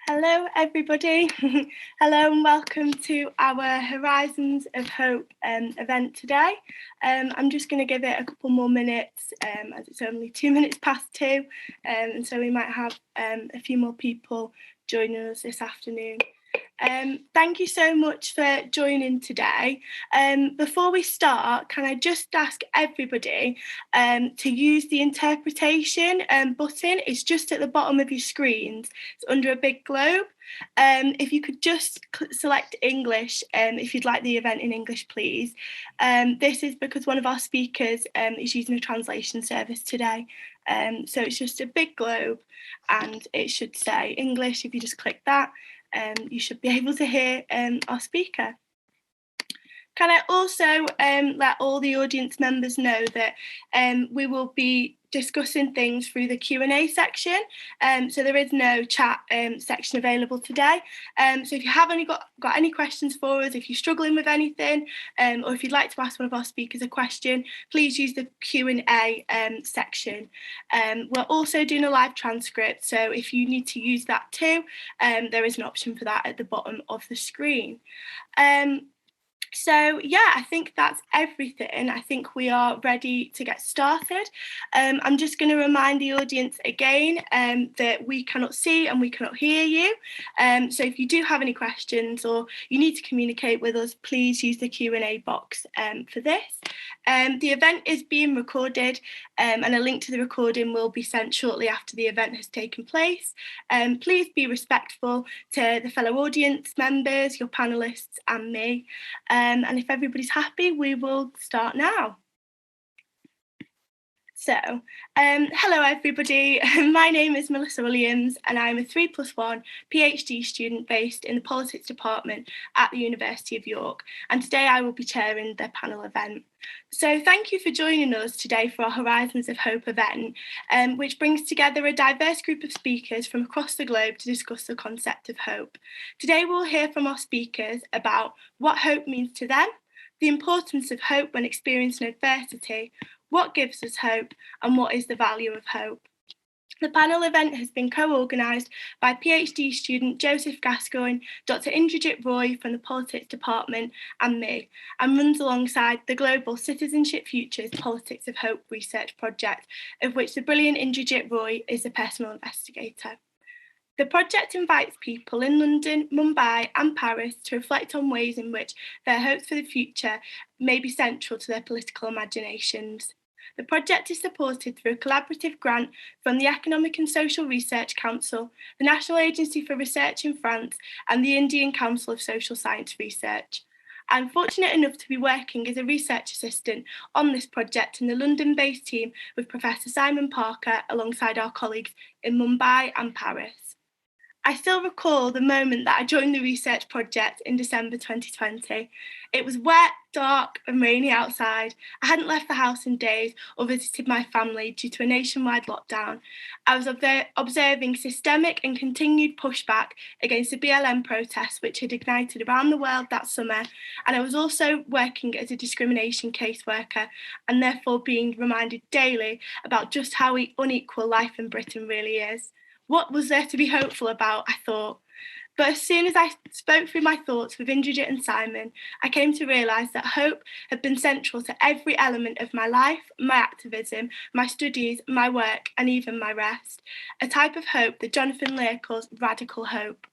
Hello everybody, hello and welcome to our Horizons of Hope event today. I'm just going to give it a couple more minutes as it's only 2 minutes past 2 and so we might have a few more people joining us this afternoon. Thank you so much for joining today. Before we start, can I just ask everybody to use the interpretation button? It's just at the bottom of your screens. It's under a big globe. If you could just select English, if you'd like the event in English, please. This is because one of our speakers is using a translation service today. So it's just a big globe and it should say English. If you just click that, you should be able to hear our speaker. Can I also let all the audience members know that we will be discussing things through the Q&A section, so there is no chat section available today. So if you have got any questions for us, if you're struggling with anything, or if you'd like to ask one of our speakers a question, please use the Q&A section. We're also doing a live transcript, so if you need to use that too, there is an option for that at the bottom of the screen. So yeah, I think that's everything. I think we are ready to get started. I'm just going to remind the audience again that we cannot see and we cannot hear you. So if you do have any questions or you need to communicate with us, please use the Q&A box for this. The event is being recorded and a link to the recording will be sent shortly after the event has taken place. Please be respectful to the fellow audience members, your panellists and me. And if everybody's happy, we will start now. So, hello everybody, my name is Melissa Williams and I'm a 3+1 PhD student based in the Politics Department at the University of York, and today I will be chairing the panel event. So thank you for joining us today for our Horizons of Hope event, which brings together a diverse group of speakers from across the globe to discuss the concept of hope. Today we'll hear from our speakers about what hope means to them, the importance of hope when experiencing adversity, what gives us hope, and what is the value of hope. The panel event has been co-organised by PhD student Joseph Gascoigne, Dr. Indrajit Roy from the Politics Department and me, and runs alongside the Global Citizenship Futures Politics of Hope research project, of which the brilliant Indrajit Roy is a personal investigator. The project invites people in London, Mumbai and Paris to reflect on ways in which their hopes for the future may be central to their political imaginations. The project is supported through a collaborative grant from the Economic and Social Research Council, the National Agency for Research in France and the Indian Council of Social Science Research. I'm fortunate enough to be working as a research assistant on this project in the London-based team with Professor Simon Parker alongside our colleagues in Mumbai and Paris. I still recall the moment that I joined the research project in December 2020. It was wet, dark and rainy outside. I hadn't left the house in days or visited my family due to a nationwide lockdown. I was observing systemic and continued pushback against the BLM protests which had ignited around the world that summer, and I was also working as a discrimination caseworker and therefore being reminded daily about just how unequal life in Britain really is. What was there to be hopeful about, I thought. But as soon as I spoke through my thoughts with Indrajit and Simon, I came to realise that hope had been central to every element of my life, my activism, my studies, my work, and even my rest. A type of hope that Jonathan Lear calls radical hope.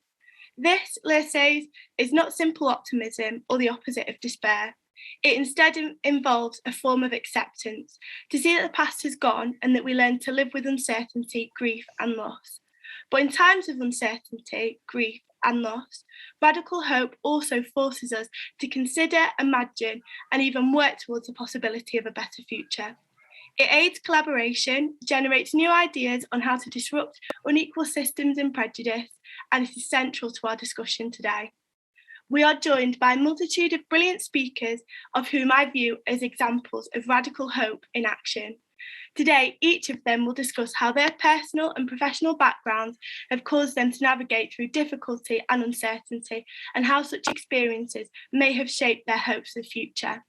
This, Lear says, is not simple optimism or the opposite of despair. It instead involves a form of acceptance, to see that the past has gone and that we learn to live with uncertainty, grief, and loss. But in times of uncertainty, grief, and loss, radical hope also forces us to consider, imagine, and even work towards the possibility of a better future. It aids collaboration, generates new ideas on how to disrupt unequal systems and prejudice, and it is central to our discussion today. We are joined by a multitude of brilliant speakers, of whom I view as examples of radical hope in action. Today, each of them will discuss how their personal and professional backgrounds have caused them to navigate through difficulty and uncertainty, and how such experiences may have shaped their hopes of the future.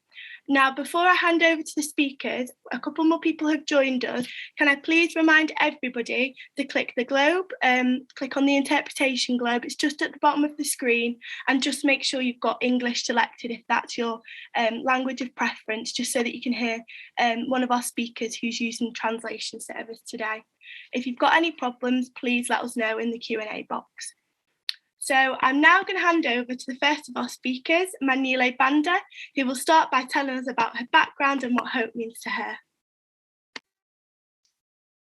Now, before I hand over to the speakers, a couple more people have joined us. Can I please remind everybody to click the globe, click on the interpretation globe. It's just at the bottom of the screen, and just make sure you've got English selected if that's your language of preference, just so that you can hear one of our speakers who's using the translation service today. If you've got any problems, please let us know in the Q&A box. So I'm now going to hand over to the first of our speakers, Maggie Levander, who will start by telling us about her background and what hope means to her.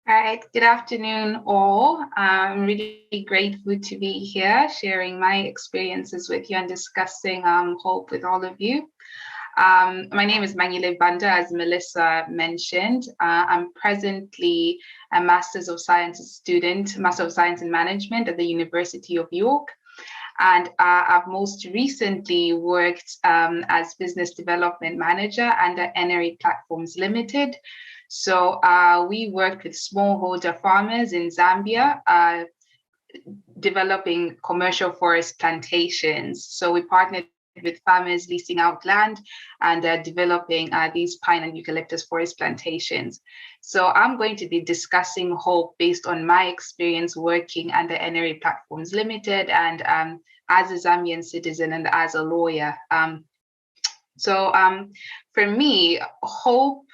All right, good afternoon all. I'm really grateful to be here sharing my experiences with you and discussing hope with all of you. My name is Maggie Levander, as Melissa mentioned. I'm presently a Master's of Science student, Master of Science in Management at the University of York. And I've most recently worked as Business Development Manager under NRA Platforms Limited. So we worked with smallholder farmers in Zambia, developing commercial forest plantations. So we partnered with farmers leasing out land and developing these pine and eucalyptus forest plantations. So I'm going to be discussing hope based on my experience working under NRA Platforms Limited and as a Zambian citizen and as a lawyer. For me, hope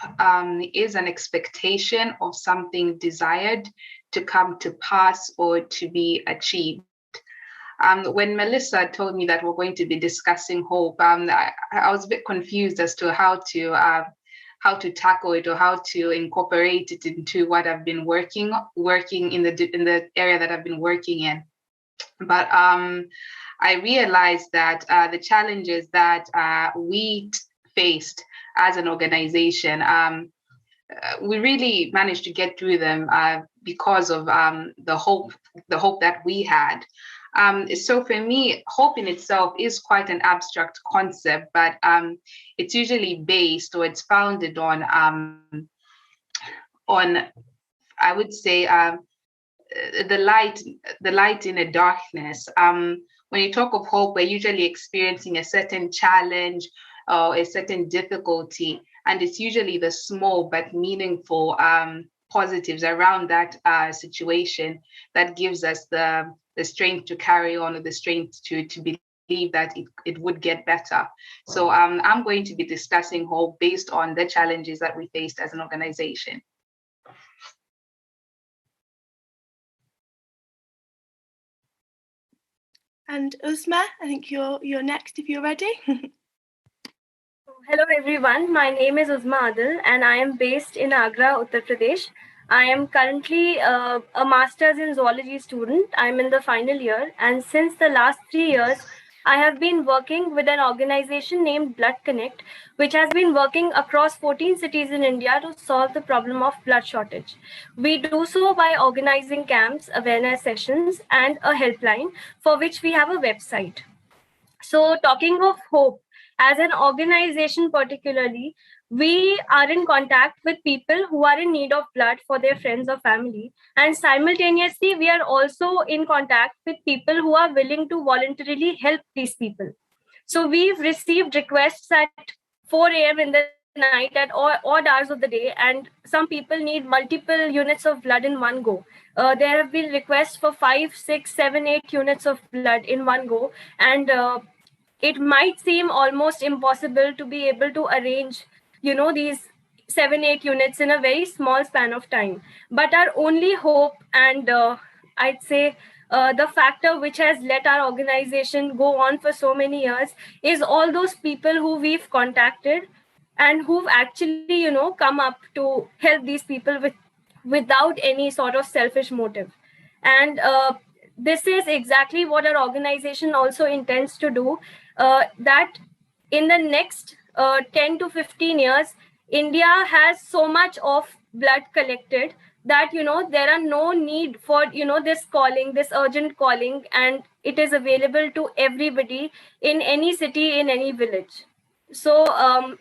is an expectation of something desired to come to pass or to be achieved. When Melissa told me that we're going to be discussing hope, I was a bit confused as to how to tackle it or how to incorporate it into what I've been working in the area that I've been working in. But I realized that the challenges that we faced as an organization, we really managed to get through them because of the hope that we had. So for me, hope in itself is quite an abstract concept, but it's usually based or it's founded on I would say the light in a darkness. When you talk of hope, we're usually experiencing a certain challenge or a certain difficulty, and it's usually the small but meaningful positives around that situation that gives us the strength to carry on, or the strength to believe that it would get better. So I'm going to be discussing hope based on the challenges that we faced as an organization. And Uzma, I think you're next if you're ready. Hello everyone, my name is Uzma Adil and I am based in Agra, Uttar Pradesh. I am currently a master's in zoology student. I'm in the final year, and since the last 3 years, I have been working with an organization named Blood Connect, which has been working across 14 cities in India to solve the problem of blood shortage. We do so by organizing camps, awareness sessions, and a helpline for which we have a website. So talking of hope, as an organization particularly, we are in contact with people who are in need of blood for their friends or family. And simultaneously, we are also in contact with people who are willing to voluntarily help these people. So we've received requests at 4 a.m. in the night at odd hours of the day, and some people need multiple units of blood in one go. There have been requests for 5, 6, 7, 8 units of blood in one go, and it might seem almost impossible to be able to arrange, these 7, 8 units in a very small span of time. But our only hope, and I'd say the factor which has let our organization go on for so many years, is all those people who we've contacted and who've actually, come up to help these people without any sort of selfish motive. And this is exactly what our organization also intends to do, that in the next 10 to 15 years, India has so much of blood collected that, there are no need for, this urgent calling, and it is available to everybody in any city, in any village. So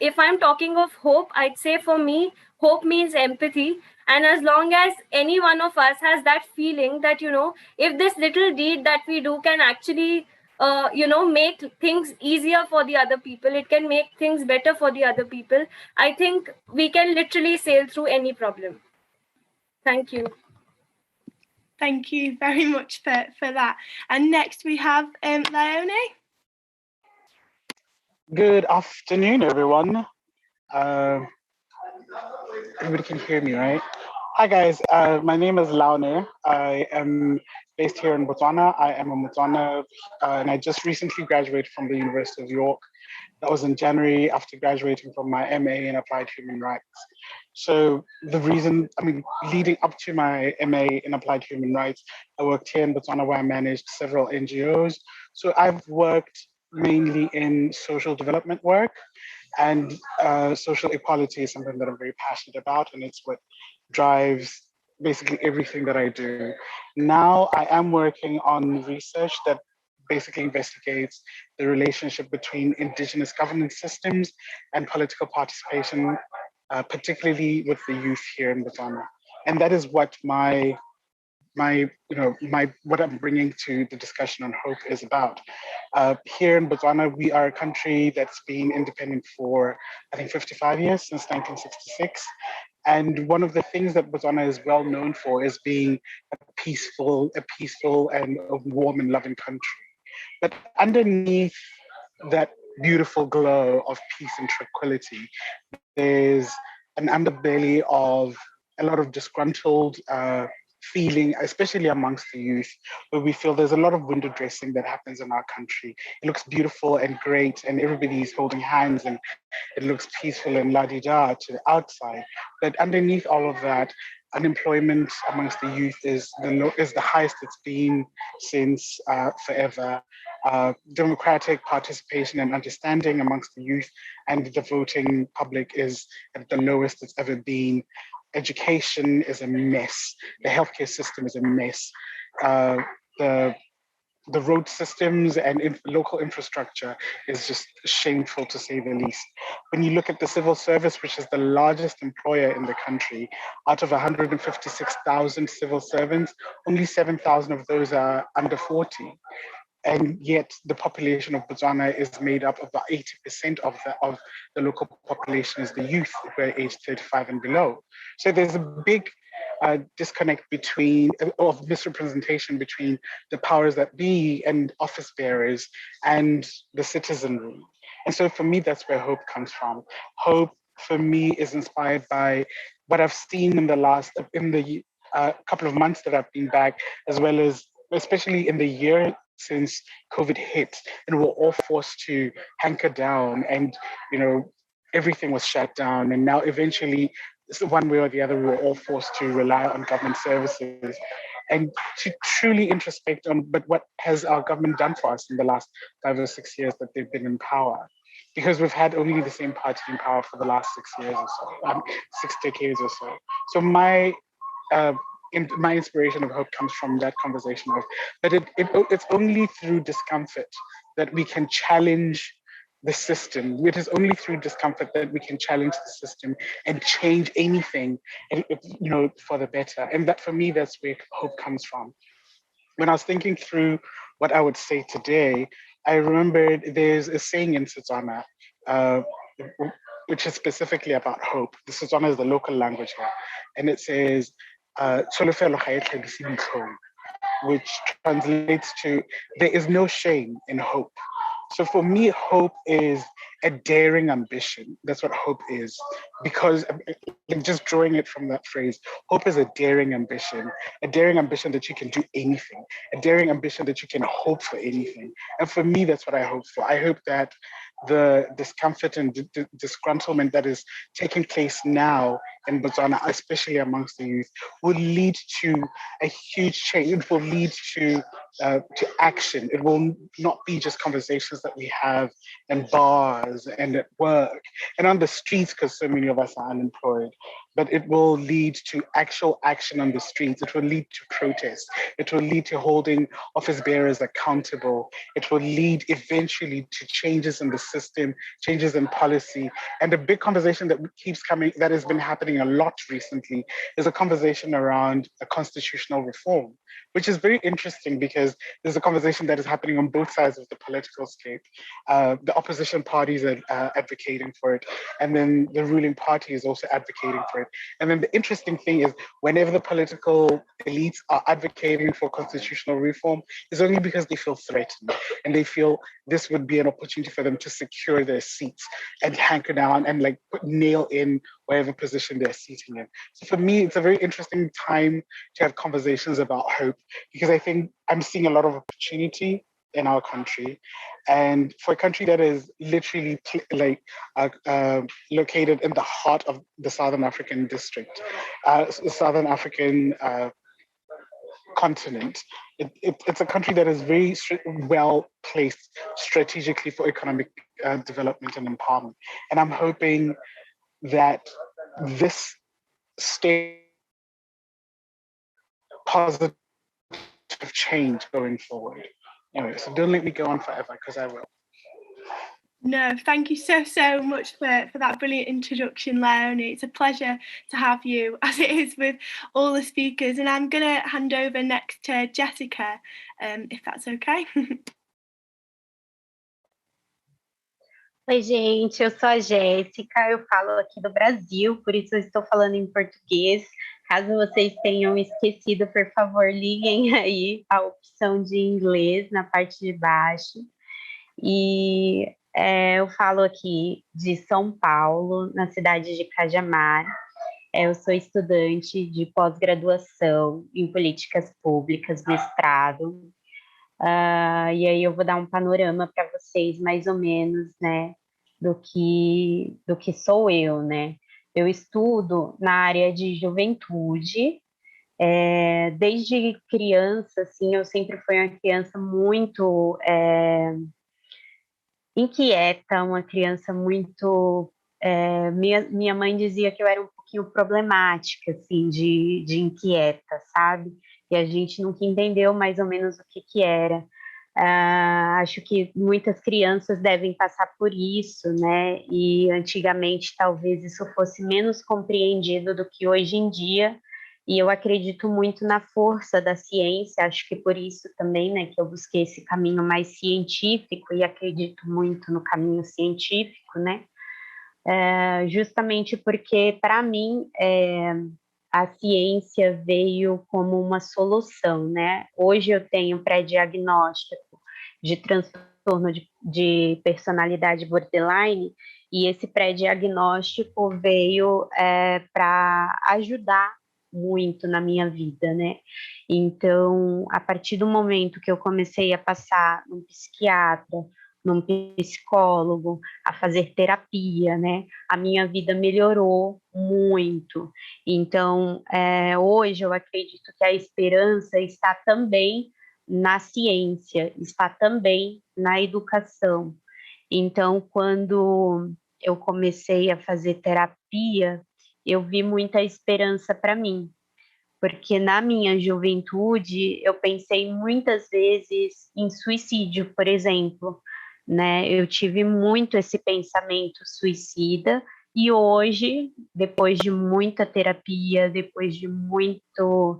if I'm talking of hope, I'd say for me, hope means empathy. And as long as any one of us has that feeling that, if this little deed that we do can actually make things easier for the other people. It can make things better for the other people. I think we can literally sail through any problem. Thank you. Thank you very much for that. And next we have Leonie. Good afternoon, everyone. Everybody can hear me, right? Hi, guys. My name is Laune. I am based here in Botswana. I am a Botswana, and I just recently graduated from the University of York. That was in January after graduating from my MA in Applied Human Rights. So leading up to my MA in Applied Human Rights, I worked here in Botswana where I managed several NGOs. So I've worked mainly in social development work, and social equality is something that I'm very passionate about, and it's what drives basically everything that I do. Now I am working on research that basically investigates the relationship between indigenous governance systems and political participation, particularly with the youth here in Botswana. And that is what what I'm bringing to the discussion on hope is about. Here in Botswana, we are a country that's been independent for, I think, 55 years, since 1966. And one of the things that Botswana is well known for is being a peaceful and a warm and loving country. But underneath that beautiful glow of peace and tranquility, there's an underbelly of a lot of disgruntled feeling, especially amongst the youth, where we feel there's a lot of window dressing that happens in our country. It looks beautiful and great, and everybody's holding hands, and it looks peaceful and la-di-da to the outside. But underneath all of that, unemployment amongst the youth is the highest it's been since forever. Democratic participation and understanding amongst the youth and the voting public is at the lowest it's ever been. Education is a mess. The healthcare system is a mess. The road systems and local infrastructure is just shameful, to say the least. When you look at the civil service, which is the largest employer in the country, out of 156,000 civil servants, only 7,000 of those are under 40. And yet the population of Botswana is made up of about 80% of the local population is the youth who are aged 35 and below. So there's a big disconnect of misrepresentation between the powers that be and office bearers and the citizenry. And so for me, that's where hope comes from. Hope for me is inspired by what I've seen in the couple of months that I've been back, as well as especially in the year since COVID hit, and we're all forced to hunker down, and everything was shut down, and now eventually, one way or the other, we were all forced to rely on government services, and to truly introspect on, but what has our government done for us in the last 5 or 6 years that they've been in power? Because we've had only the same party in power for the last 6 years or so, 6 decades or so. So my inspiration of hope comes from that conversation but it's only through discomfort that we can challenge the system. It is only through discomfort that we can challenge the system and change anything, and for the better. And that, for me, that's where hope comes from. When I was thinking through what I would say today, I remembered there's a saying in Setswana, which is specifically about hope. The Setswana is the local language here, and it says, which translates to, there is no shame in hope. So for me, hope is a daring ambition. That's what hope is. Because just drawing it from that phrase, hope is a daring ambition that you can do anything, a daring ambition that you can hope for anything. And for me, that's what I hope for. I hope that the discomfort and disgruntlement that is taking place now in Botswana, especially amongst the youth, will lead to a huge change. It will lead to action. It will not be just conversations that we have in bars and at work and on the streets, because so many of us are unemployed. but it will lead to actual action on the streets. It will lead to protests. It will lead to holding office bearers accountable. It will lead eventually to changes in the system, changes in policy. And the big conversation that keeps coming, that has been happening a lot recently, is a conversation around a constitutional reform, which is very interesting because there's a conversation that is happening on both sides of the political scape. The opposition parties are advocating for it, and then the ruling party is also advocating for it. And then the interesting thing is, whenever the political elites are advocating for constitutional reform, it's only because they feel threatened and they feel this would be an opportunity for them to secure their seats and hanker down and like nail in whatever position they're seating in. So for me, it's a very interesting time to have conversations about hope, because I think I'm seeing a lot of opportunity in our country. And for a country that is literally located in the heart of the Southern African district, Southern African continent, it's a country that is very well placed strategically for economic development and empowerment. And I'm hoping that this stays positive change going forward. Anyway, so don't let me go on forever, because I will. No, thank you so much for that brilliant introduction, Leonie. It's a pleasure to have you, as it is with all the speakers. And I'm going to hand over next to Jessica, if that's okay. Oi, gente, eu sou a Jéssica, eu falo aqui do Brasil, por isso eu estou falando em português. Caso vocês tenham esquecido, por favor, liguem aí a opção de inglês na parte de baixo. E eu falo aqui de São Paulo, na cidade de Cajamar. Eu sou estudante de pós-graduação em políticas públicas, mestrado. E aí eu vou dar um panorama para vocês, mais ou menos, né, do que sou eu, né? Eu estudo na área de juventude. Desde criança, assim, eu sempre fui uma criança muito inquieta, uma criança muito... minha mãe dizia que eu era um pouquinho problemática, assim, de inquieta, sabe? E a gente nunca entendeu mais ou menos o que era. Acho que muitas crianças devem passar por isso, né? E antigamente talvez isso fosse menos compreendido do que hoje em dia. E eu acredito muito na força da ciência, acho que por isso também, né, que eu busquei esse caminho mais científico e acredito muito no caminho científico, né? Justamente porque, para mim, a ciência veio como uma solução, né? Hoje eu tenho pré-diagnóstico de transtorno de personalidade borderline, e esse pré-diagnóstico veio para ajudar muito na minha vida, né? Então, a partir do momento que eu comecei a passar num psiquiatra, num psicólogo, a fazer terapia, né? A minha vida melhorou muito. Então, hoje eu acredito que a esperança está também na ciência, está também na educação. Então, quando eu comecei a fazer terapia, eu vi muita esperança para mim, porque na minha juventude eu pensei muitas vezes em suicídio, por exemplo, né? Eu tive muito esse pensamento suicida, e hoje, depois de muita terapia, depois de muito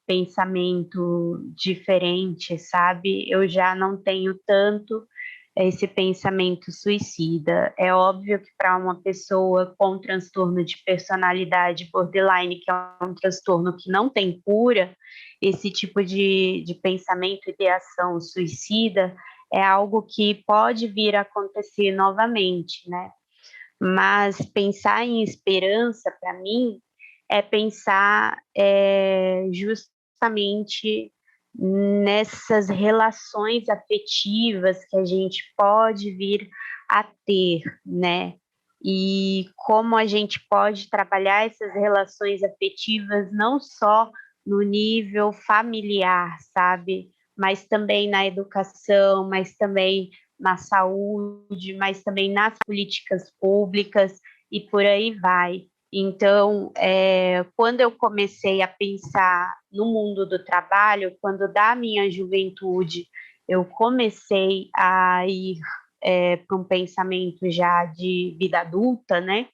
pensamento diferente, sabe? Eu já não tenho tanto esse pensamento suicida. É óbvio que para uma pessoa com transtorno de personalidade borderline, que é um transtorno que não tem cura, esse tipo de pensamento, ideação suicida, é algo que pode vir a acontecer novamente, né? Mas pensar em esperança, para mim, é pensar justamente nessas relações afetivas que a gente pode vir a ter, né? E como a gente pode trabalhar essas relações afetivas não só no nível familiar, sabe? Mas também na educação, mas também na saúde, mas também nas políticas públicas, e por aí vai. Então, quando eu comecei a pensar no mundo do trabalho, quando da minha juventude eu comecei a ir para um pensamento já de vida adulta, né?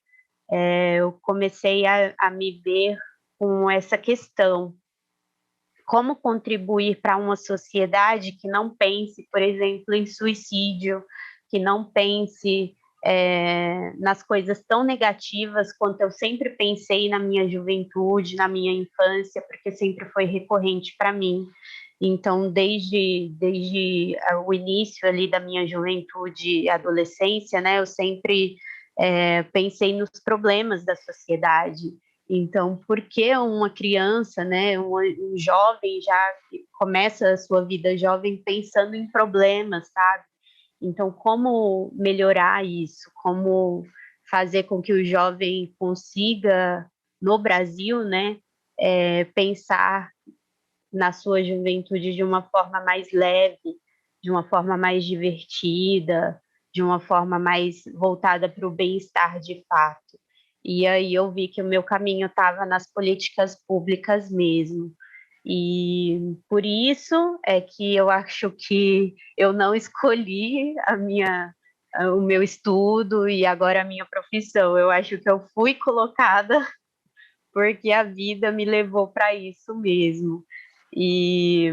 Eu comecei a me ver com essa questão. Como contribuir para uma sociedade que não pense, por exemplo, em suicídio, que não pense nas coisas tão negativas quanto eu sempre pensei na minha juventude, na minha infância, porque sempre foi recorrente para mim. Então, desde o início ali da minha juventude e adolescência, né, eu sempre pensei nos problemas da sociedade. Então, por que uma criança, né, um jovem já começa a sua vida jovem pensando em problemas, sabe? Então, como melhorar isso? Como fazer com que o jovem consiga, no Brasil, né, pensar na sua juventude de uma forma mais leve, de uma forma mais divertida, de uma forma mais voltada para o bem-estar de fato. E aí eu vi que o meu caminho estava nas políticas públicas mesmo. E por isso é que eu acho que eu não escolhi o meu estudo e agora a minha profissão. Eu acho que eu fui colocada porque a vida me levou para isso mesmo. E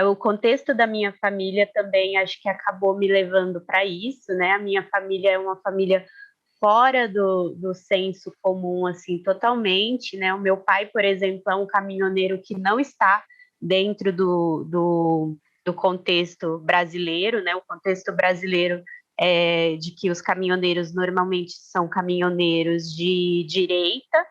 o contexto da minha família também acho que acabou me levando para isso, né? A minha família é uma família fora do senso comum, assim, totalmente, né? O meu pai, por exemplo, é um caminhoneiro que não está dentro do contexto brasileiro, né? O contexto brasileiro é de que os caminhoneiros normalmente são caminhoneiros de direita,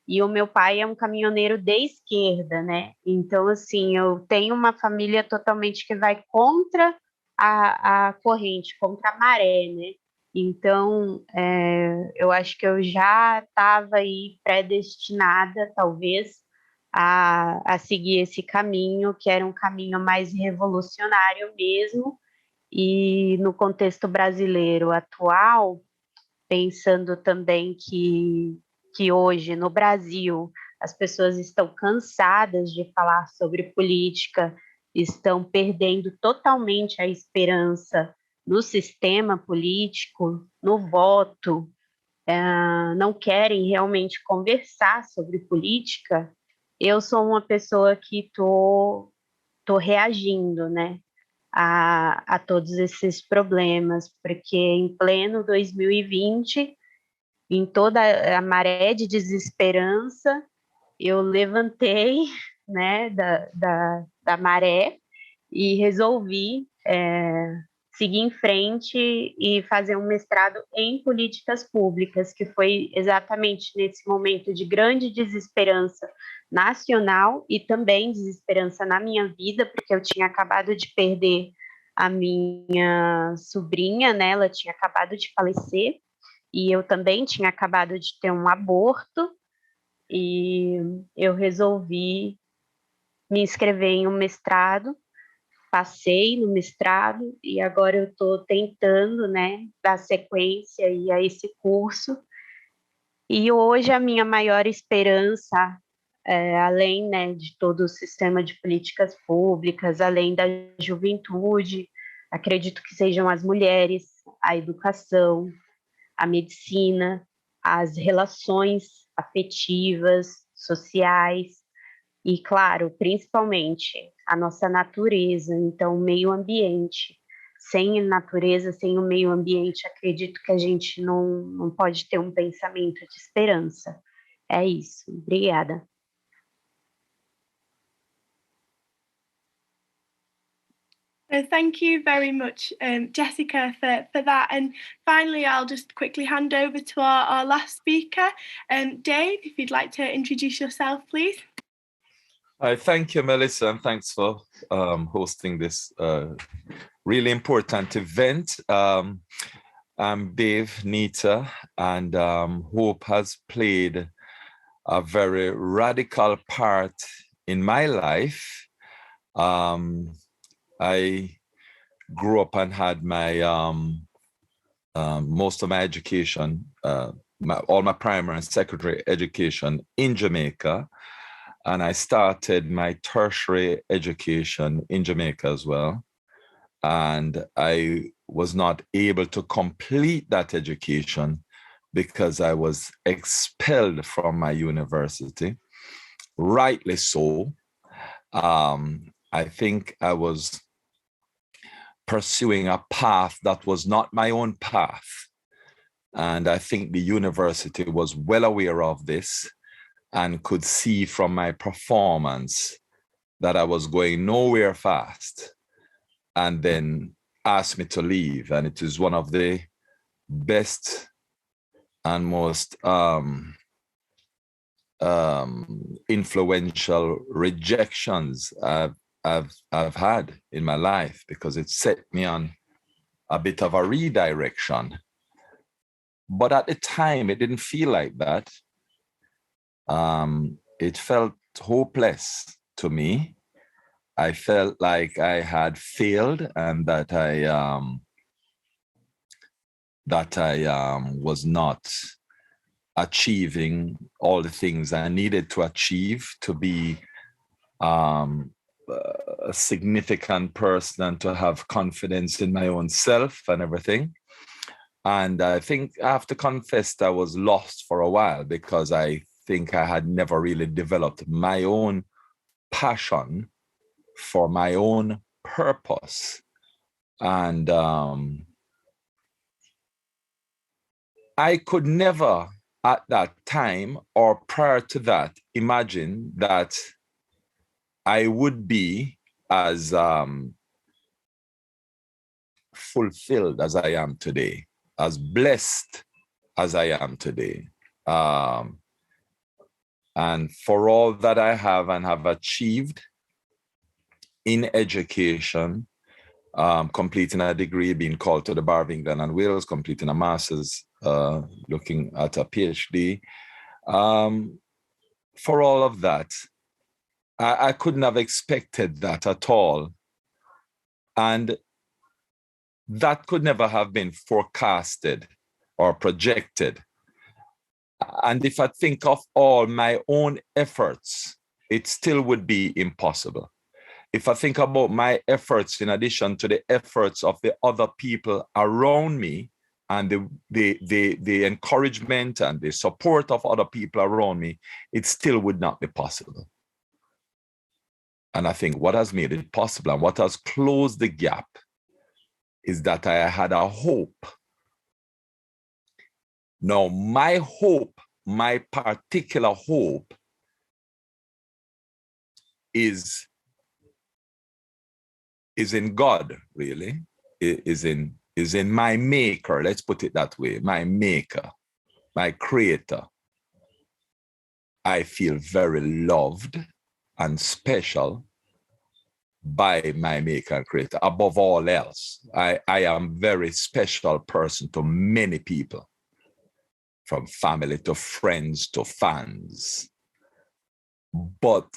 e o meu pai é um caminhoneiro de esquerda, né? Então, assim, eu tenho uma família totalmente que vai contra a corrente, contra a maré, né? Então, eu acho que eu já estava aí predestinada, talvez, a seguir esse caminho, que era um caminho mais revolucionário mesmo, e no contexto brasileiro atual, pensando também que hoje no Brasil as pessoas estão cansadas de falar sobre política, estão perdendo totalmente a esperança no sistema político, no voto, não querem realmente conversar sobre política. Eu sou uma pessoa que tô reagindo, né, a todos esses problemas, porque em pleno 2020, em toda a maré de desesperança, eu levantei, né, da maré e resolvi seguir em frente e fazer um mestrado em políticas públicas, que foi exatamente nesse momento de grande desesperança nacional e também desesperança na minha vida, porque eu tinha acabado de perder a minha sobrinha, né? Ela tinha acabado de falecer e eu também tinha acabado de ter um aborto, e eu resolvi me inscrever em um mestrado, passei no mestrado e agora eu estou tentando, né, dar sequência aí a esse curso. E hoje a minha maior esperança, além, né, de todo o sistema de políticas públicas, além da juventude, acredito que sejam as mulheres, a educação, a medicina, as relações afetivas, sociais e, claro, principalmente a nossa natureza, então o meio ambiente. Sem natureza, sem o meio ambiente, acredito que a gente não pode ter um pensamento de esperança. É isso. Obrigada. Thank you very much, Jessica, for that. And finally, I'll just quickly hand over to our last speaker, Dave, if you'd like to introduce yourself, please. Thank you, Melissa, and thanks for hosting this really important event. I'm Dave Nita, and Hope has played a very radical part in my life. I grew up and had my most of my education all my primary and secondary education in Jamaica. And I started my tertiary education in Jamaica as well. And I was not able to complete that education because I was expelled from my university, rightly so. I think I was pursuing a path that was not my own path. And I think the university was well aware of this and could see from my performance that I was going nowhere fast, and then asked me to leave. And it is one of the best and most influential rejections I've had in my life, because it set me on a bit of a redirection. But at the time, it didn't feel like that. It felt hopeless to me. I felt like I had failed and that I was not achieving all the things I needed to achieve to be a significant person and to have confidence in my own self and everything. And I think I have to confess I was lost for a while, because I think I had never really developed my own passion for my own purpose. And I could never at that time or prior to that imagine that I would be as fulfilled as I am today, as blessed as I am today. And for all that I have and have achieved in education, completing a degree, being called to the Bar of England and Wales, completing a master's, looking at a PhD. For all of that, I couldn't have expected that at all. And that could never have been forecasted or projected. And if I think of all my own efforts, it still would be impossible. If I think about my efforts in addition to the efforts of the other people around me and the encouragement and the support of other people around me, it still would not be possible. And I think what has made it possible and what has closed the gap is that I had a hope. Now, my hope, my particular hope is in God, really, is in my maker. Let's put it that way, my maker, my creator. I feel very loved and special by my maker and creator. Above all else, I am a very special person to many people, from family to friends to fans. But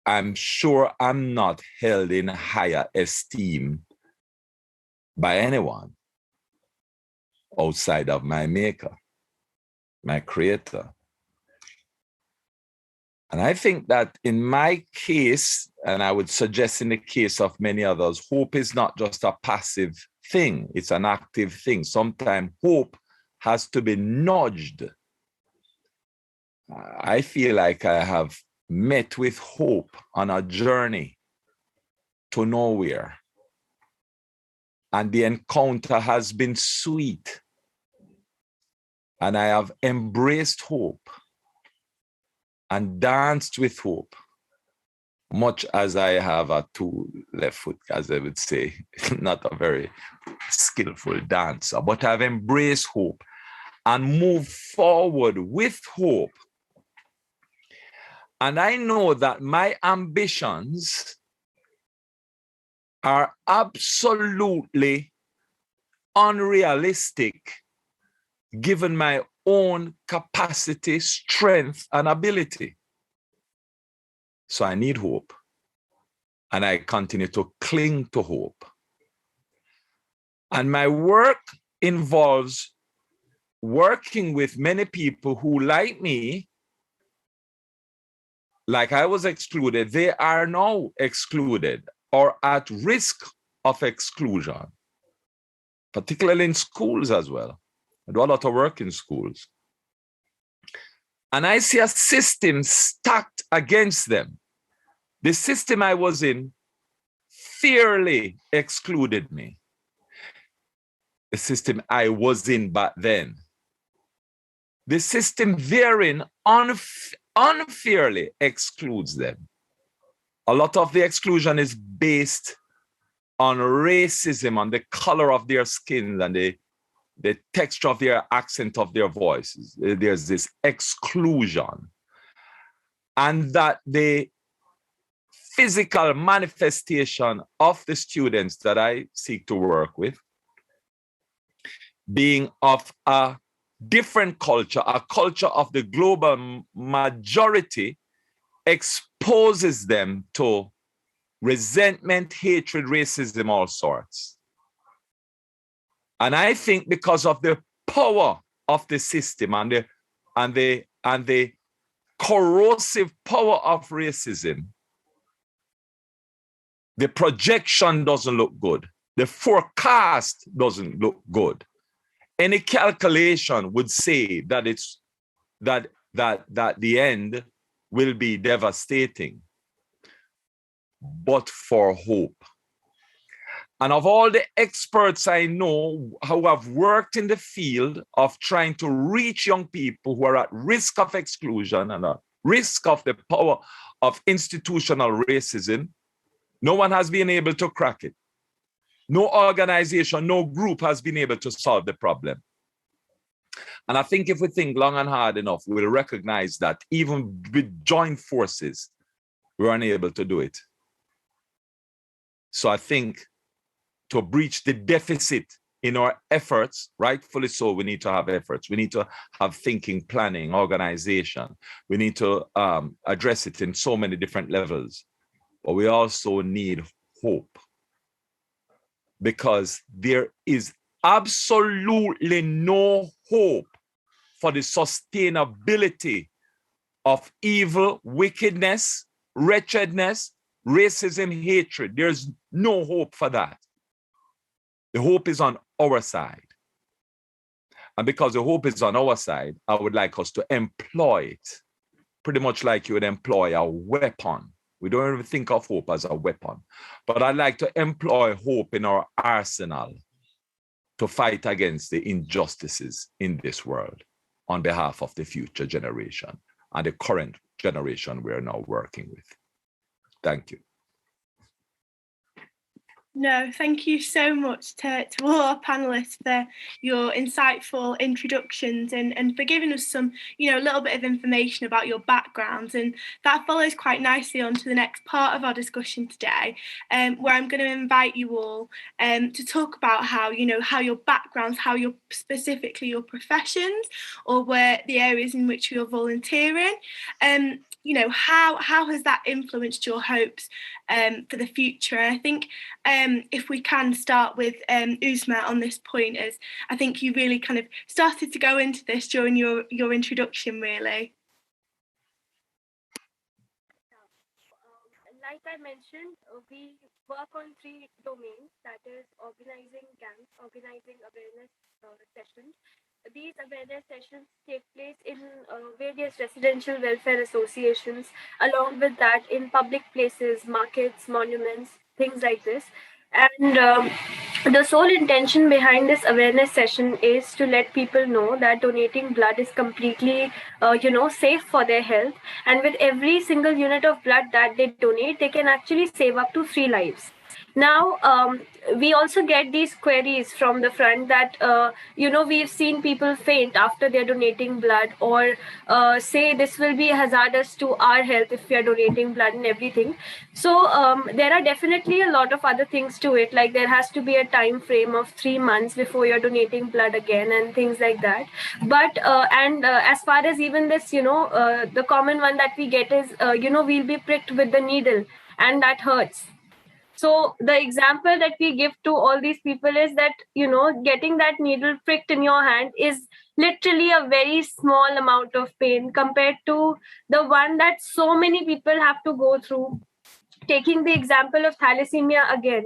I'm sure I'm not held in higher esteem by anyone outside of my maker, my creator. And I think that in my case, and I would suggest in the case of many others, hope is not just a passive thing, it's an active thing. Sometimes hope has to be nudged. I feel like I have met with hope on a journey to nowhere. And the encounter has been sweet. And I have embraced hope and danced with hope, much as I have a two left foot, as I would say, not a very skillful dancer, but I've embraced hope and moved forward with hope. And I know that my ambitions are absolutely unrealistic given my own capacity, strength, and ability. So I need hope. And I continue to cling to hope. And my work involves working with many people who, like me, like I was excluded, they are now excluded or at risk of exclusion, particularly in schools as well. I do a lot of work in schools. And I see a system stacked against them. The system I was in fairly excluded me. The system I was in back then. The system therein unfairly excludes them. A lot of the exclusion is based on racism, on the color of their skin and the texture of their accent of their voices. There's this exclusion. And that the physical manifestation of the students that I seek to work with, being of a different culture, a culture of the global majority, exposes them to resentment, hatred, racism, all sorts. And I think because of the power of the system and the corrosive power of racism, the projection doesn't look good. The forecast doesn't look good. Any calculation would say that that the end will be devastating, but for hope. And of all the experts I know who have worked in the field of trying to reach young people who are at risk of exclusion and at risk of the power of institutional racism, no one has been able to crack it. No organization, no group has been able to solve the problem. And I think if we think long and hard enough, we will recognize that even with joint forces, we're unable to do it. So I think to breach the deficit in our efforts, rightfully so, we need to have efforts. We need to have thinking, planning, organization. We need to address it in so many different levels. But we also need hope, because there is absolutely no hope for the sustainability of evil, wickedness, wretchedness, racism, hatred. There's no hope for that. The hope is on our side. And because the hope is on our side, I would like us to employ it, pretty much like you would employ a weapon. We don't even think of hope as a weapon. But I'd like to employ hope in our arsenal to fight against the injustices in this world on behalf of the future generation and the current generation we're now working with. Thank you. No, thank you so much to all our panelists for your insightful introductions and for giving us some, a little bit of information about your backgrounds. And that follows quite nicely on to the next part of our discussion today, where I'm going to invite you all to talk about how your backgrounds, specifically your professions, or where the areas in which you're volunteering, how has that influenced your hopes for the future? And I think if we can start with Uzma on this point, as I think you really kind of started to go into this during your introduction, really. Like I mentioned, we work on 3 domains, that is organizing camps, organizing awareness sessions. These awareness sessions take place in various residential welfare associations, along with that in public places, markets, monuments, things like this. And the sole intention behind this awareness session is to let people know that donating blood is completely, safe for their health. And with every single unit of blood that they donate, they can actually save up to 3 lives. Now, we also get these queries from the front that, we've seen people faint after they're donating blood, or say this will be hazardous to our health if we are donating blood and everything. So there are definitely a lot of other things to it, like there has to be a time frame of 3 months before you're donating blood again and things like that. But, as far as even this, the common one that we get is, we'll be pricked with the needle and that hurts. So the example that we give to all these people is that, getting that needle pricked in your hand is literally a very small amount of pain compared to the one that so many people have to go through. Taking the example of thalassemia again,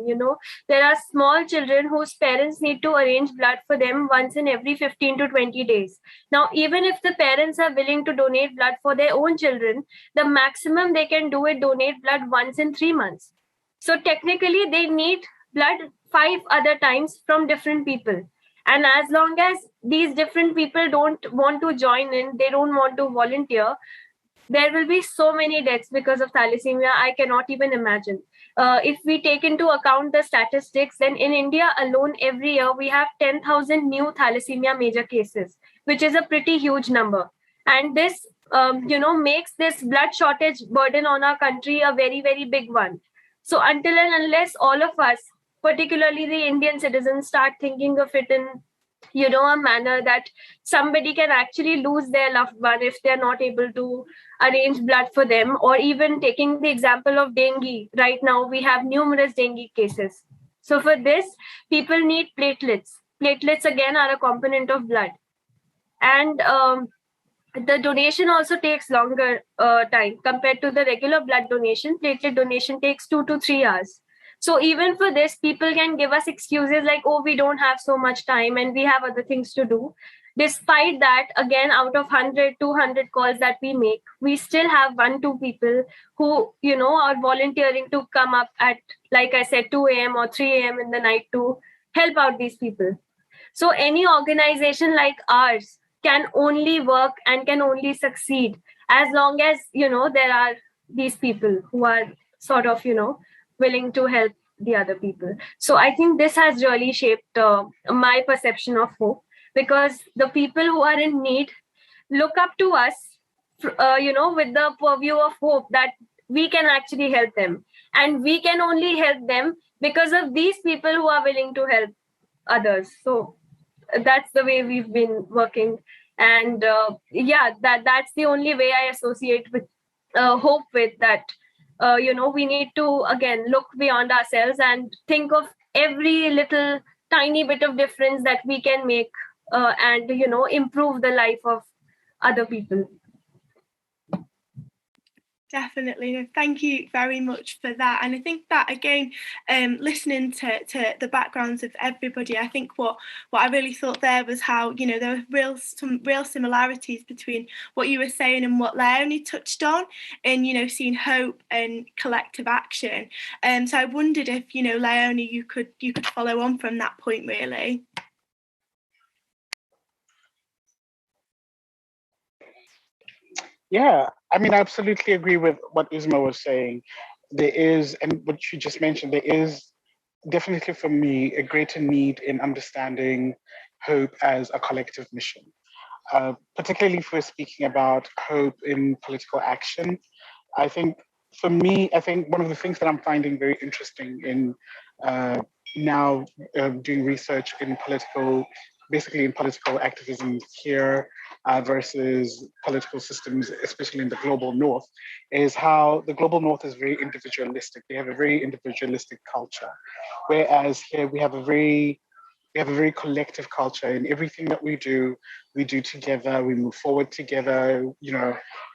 there are small children whose parents need to arrange blood for them once in every 15 to 20 days. Now, even if the parents are willing to donate blood for their own children, the maximum they can do is donate blood once in 3 months. So technically, they need blood 5 other times from different people. And as long as these different people don't want to join in, they don't want to volunteer, there will be so many deaths because of thalassemia. I cannot even imagine. If we take into account the statistics, then in India alone, every year we have 10,000 new thalassemia major cases, which is a pretty huge number. And this, makes this blood shortage burden on our country a very, very big one. So until and unless all of us, particularly the Indian citizens, start thinking of it in a manner that somebody can actually lose their loved one if they're not able to arrange blood for them, or even taking the example of dengue. Right now we have numerous dengue cases. So for this, people need platelets. Platelets again are a component of blood. And the donation also takes longer time compared to the regular blood donation. Platelet donation takes 2 to 3 hours. So even for this, people can give us excuses like, oh, we don't have so much time and we have other things to do. Despite that, again, out of 100, 200 calls that we make, we still have 1, 2 people who, are volunteering to come up at, like I said, 2 a.m. or 3 a.m. in the night to help out these people. So any organization like ours can only work and can only succeed as long as, there are these people who are sort of, willing to help the other people. So I think this has really shaped my perception of hope, because the people who are in need look up to us, with the purview of hope that we can actually help them. And we can only help them because of these people who are willing to help others. So that's the way we've been working. And that's the only way I associate with hope with that. We need to again look beyond ourselves and think of every little tiny bit of difference that we can make, and improve the life of other people. Definitely. No, thank you very much for that. And I think that, again, listening to the backgrounds of everybody, I think what I really thought there was how, there were some real similarities between what you were saying and what Leonie touched on, and, seeing hope and collective action. So I wondered if, Leonie, you could follow on from that point, really. Yeah, I mean, I absolutely agree with what Uzma was saying. There is, and what you just mentioned, there is definitely for me a greater need in understanding hope as a collective mission. Particularly if we're speaking about hope in political action. I think for me, one of the things that I'm finding very interesting in now doing research in political activism here versus political systems, especially in the global north, is how the global north is very individualistic. They have a very individualistic culture, whereas here we have a very collective culture. In everything that we do together, we move forward together,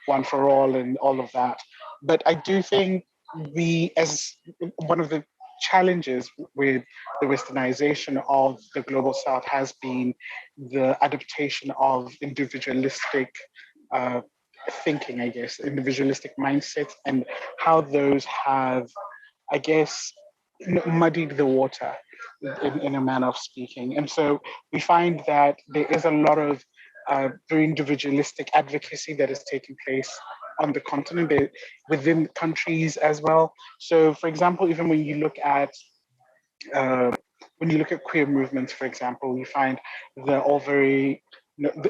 one for all and all of that. But I do think as one of the challenges with the westernization of the global south has been the adaptation of individualistic thinking, I guess, individualistic mindset, and how those have, I guess, muddied the water in a manner of speaking. And so we find that there is a lot of very individualistic advocacy that is taking place on the continent, within countries as well. So, for example, even when you look at queer movements, for example, you find they're all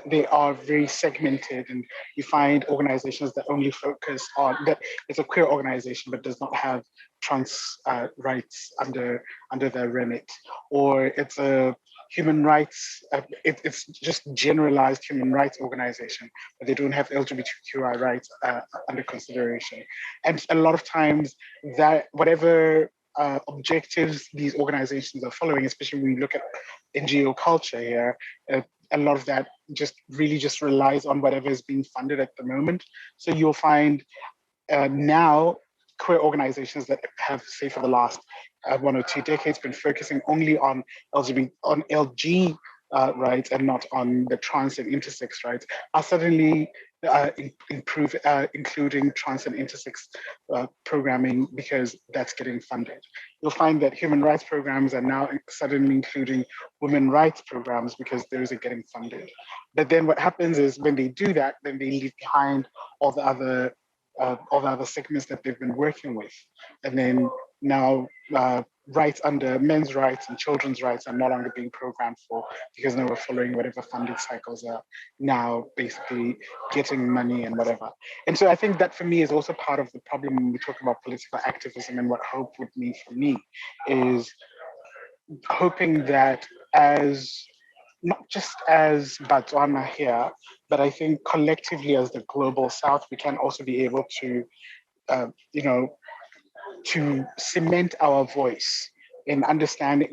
they are very segmented, and you find organizations that only focus on that. It's a queer organization but does not have trans rights under their remit, or it's a human rights, it's just generalized human rights organization, but they don't have LGBTQI rights under consideration. And a lot of times that whatever objectives these organizations are following, especially when we look at NGO culture here, a lot of that just relies on whatever is being funded at the moment. So you'll find now queer organizations that have, say, for the last 1 or 2 decades, been focusing only on LG rights and not on the trans and intersex rights, are suddenly including trans and intersex programming because that's getting funded. You'll find that human rights programs are now suddenly including women rights programs because those are getting funded. But then what happens is when they do that, then they leave behind all the other segments that they've been working with. And then now rights under men's rights and children's rights are no longer being programmed for because now we're following whatever funding cycles are now basically getting money and whatever. And so I think that for me is also part of the problem when we talk about political activism, and what hope would mean for me is hoping that as not just as Botswana here, but I think collectively as the global South, we can also be able to, to cement our voice in understanding,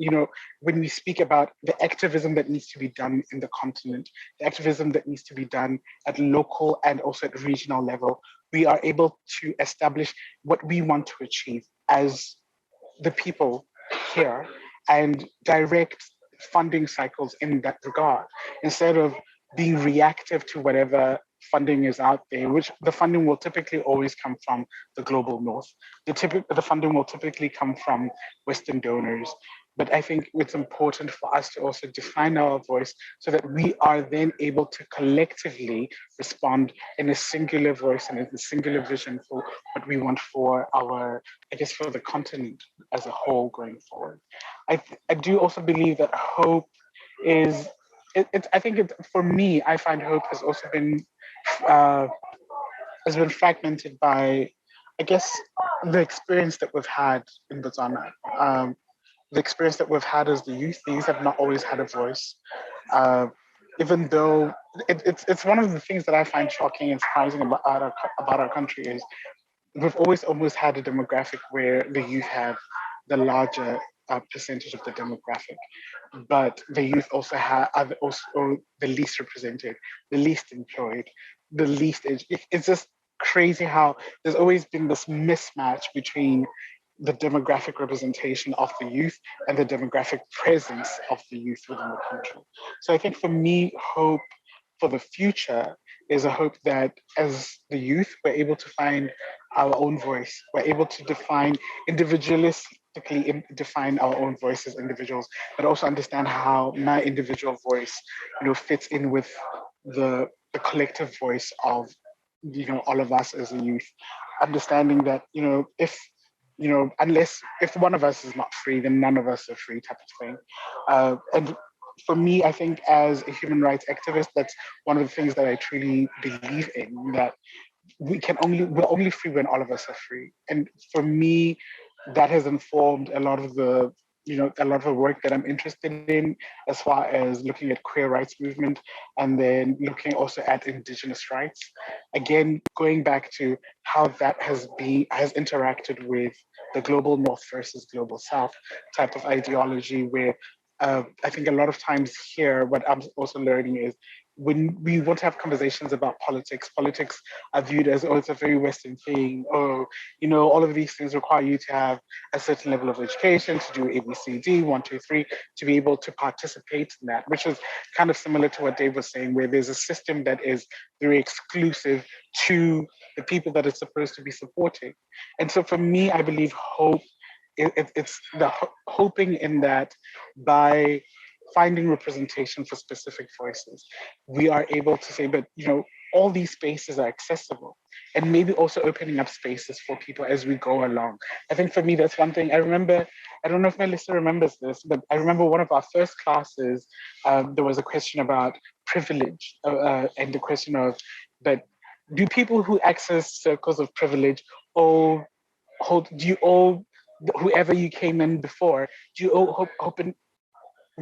when we speak about the activism that needs to be done in the continent, the activism that needs to be done at local and also at regional level, we are able to establish what we want to achieve as the people here and direct funding cycles in that regard, instead of being reactive to whatever funding is out there, which the funding will typically always come from the global north. The funding will typically come from Western donors. But I think it's important for us to also define our voice so that we are then able to collectively respond in a singular voice and in a singular vision for what we want for for the continent as a whole going forward. I do also believe that hope is, for me, I find hope has also been fragmented by, I guess, the experience that we've had in Botswana. The experience that we've had as the youth have not always had a voice. Even though it's one of the things that I find shocking and surprising about our country is we've always almost had a demographic where the youth have the larger percentage of the demographic, but the youth also are also the least represented, the least employed, the least. It's just crazy how there's always been this mismatch between the demographic representation of the youth and the demographic presence of the youth within the country. So I think for me, hope for the future is a hope that as the youth, we're able to find our own voice. We're able to individualistically define our own voice as individuals, but also understand how my individual voice, fits in with the collective voice of, all of us as a youth. Understanding that, if one of us is not free, then none of us are free, type of thing. And for me, I think as a human rights activist, that's one of the things that I truly believe in, that we're only free when all of us are free. And for me, that has informed a lot of the work that I'm interested in, as far as looking at queer rights movement, and then looking also at indigenous rights. Again, going back to how that has interacted with the global north versus global south type of ideology, where I think a lot of times here, what I'm also learning is when we want to have conversations about politics are viewed as, it's a very Western thing. All of these things require you to have a certain level of education, to do ABCD, 1, 2, 3, to be able to participate in that, which is kind of similar to what Dave was saying, where there's a system that is very exclusive to the people that it's supposed to be supporting. And so for me, I believe hope, it's the hoping in that by finding representation for specific voices, we are able to say, but all these spaces are accessible, and maybe also opening up spaces for people as we go along. I think for me, that's one thing. I remember, I don't know if Melissa remembers this, but I remember one of our first classes, there was a question about privilege, and the question of, but do people who access circles of privilege whoever you came in before, do you all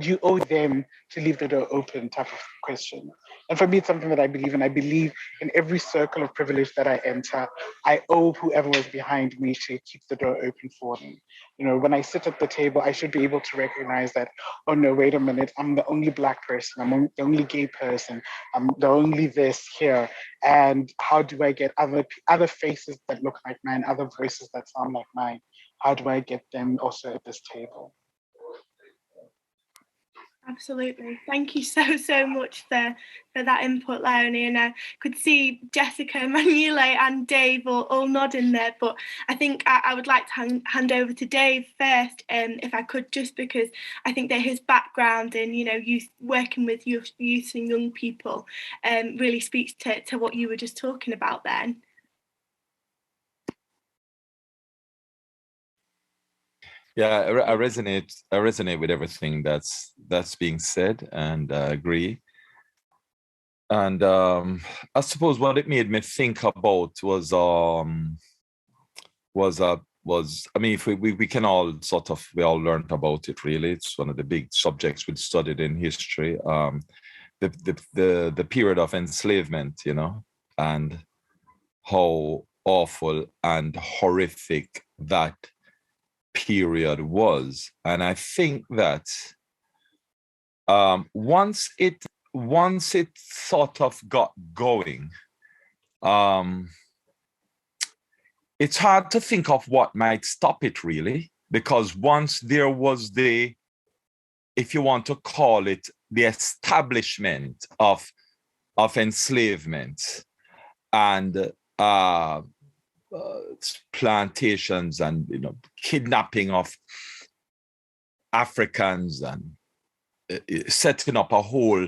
you owe them to leave the door open type of question. And for me, it's something that I believe in. I believe in every circle of privilege that I enter, I owe whoever was behind me to keep the door open for them. You know, when I sit at the table, I should be able to recognize that, oh no, wait a minute, I'm the only Black person, I'm the only gay person, I'm the only this here. And how do I get other faces that look like mine, other voices that sound like mine? How do I get them also at this table? Absolutely. Thank you so much for that input, Leonie. And I could see Jessica, Manuela and Dave all nodding there, but I think I would like to hand over to Dave first, if I could, just because I think that his background in, youth, working with youth and young people really speaks to what you were just talking about then. Yeah, I resonate with everything that's being said, and agree. And I suppose what it made me think about was I mean, if we can all we all learned about it, really. It's one of the big subjects we studied in history, the period of enslavement, and how awful and horrific that period was. And I think that once it sort of got going, it's hard to think of what might stop it, really, because once there was if you want to call it, the establishment of enslavement and plantations and kidnapping of Africans and setting up a whole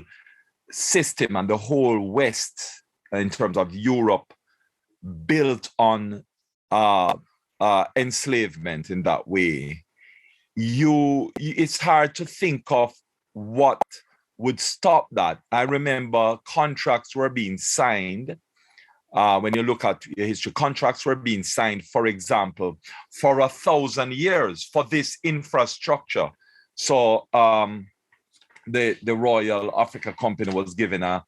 system, and the whole West, in terms of Europe, built on enslavement in that way. It's hard to think of what would stop that. I remember contracts were being signed. When you look at history, contracts were being signed, for example, for 1,000 years for this infrastructure. So the Royal Africa Company was given a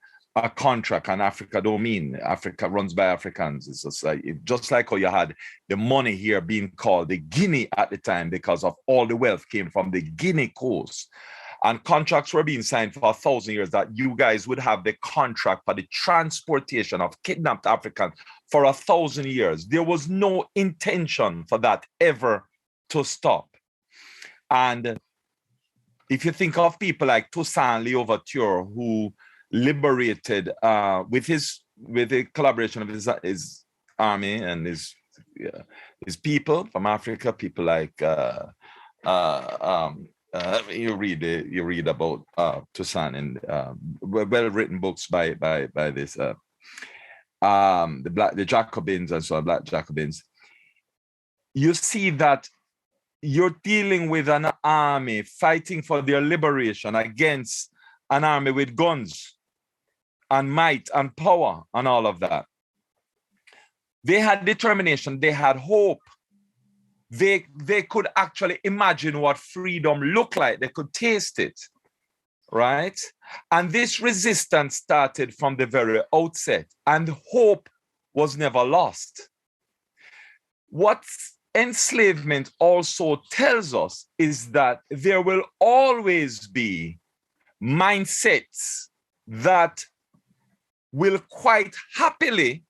contract, and Africa don't mean Africa runs by Africans. It's just like how you had the money here being called the Guinea at the time, because of all the wealth came from the Guinea coast. And contracts were being signed for 1,000 years that you guys would have the contract for the transportation of kidnapped Africans for 1,000 years. There was no intention for that ever to stop. And if you think of people like Toussaint Louverture, who liberated with the collaboration of his army and his people from Africa, people like you read about Toussaint in well-written books by this the Jacobins and so on, Black Jacobins. You see that you're dealing with an army fighting for their liberation against an army with guns and might and power and all of that. They had determination, they had hope. They could actually imagine what freedom looked like. They could taste it, right? And this resistance started from the very outset, and hope was never lost. What enslavement also tells us is that there will always be mindsets that will quite happily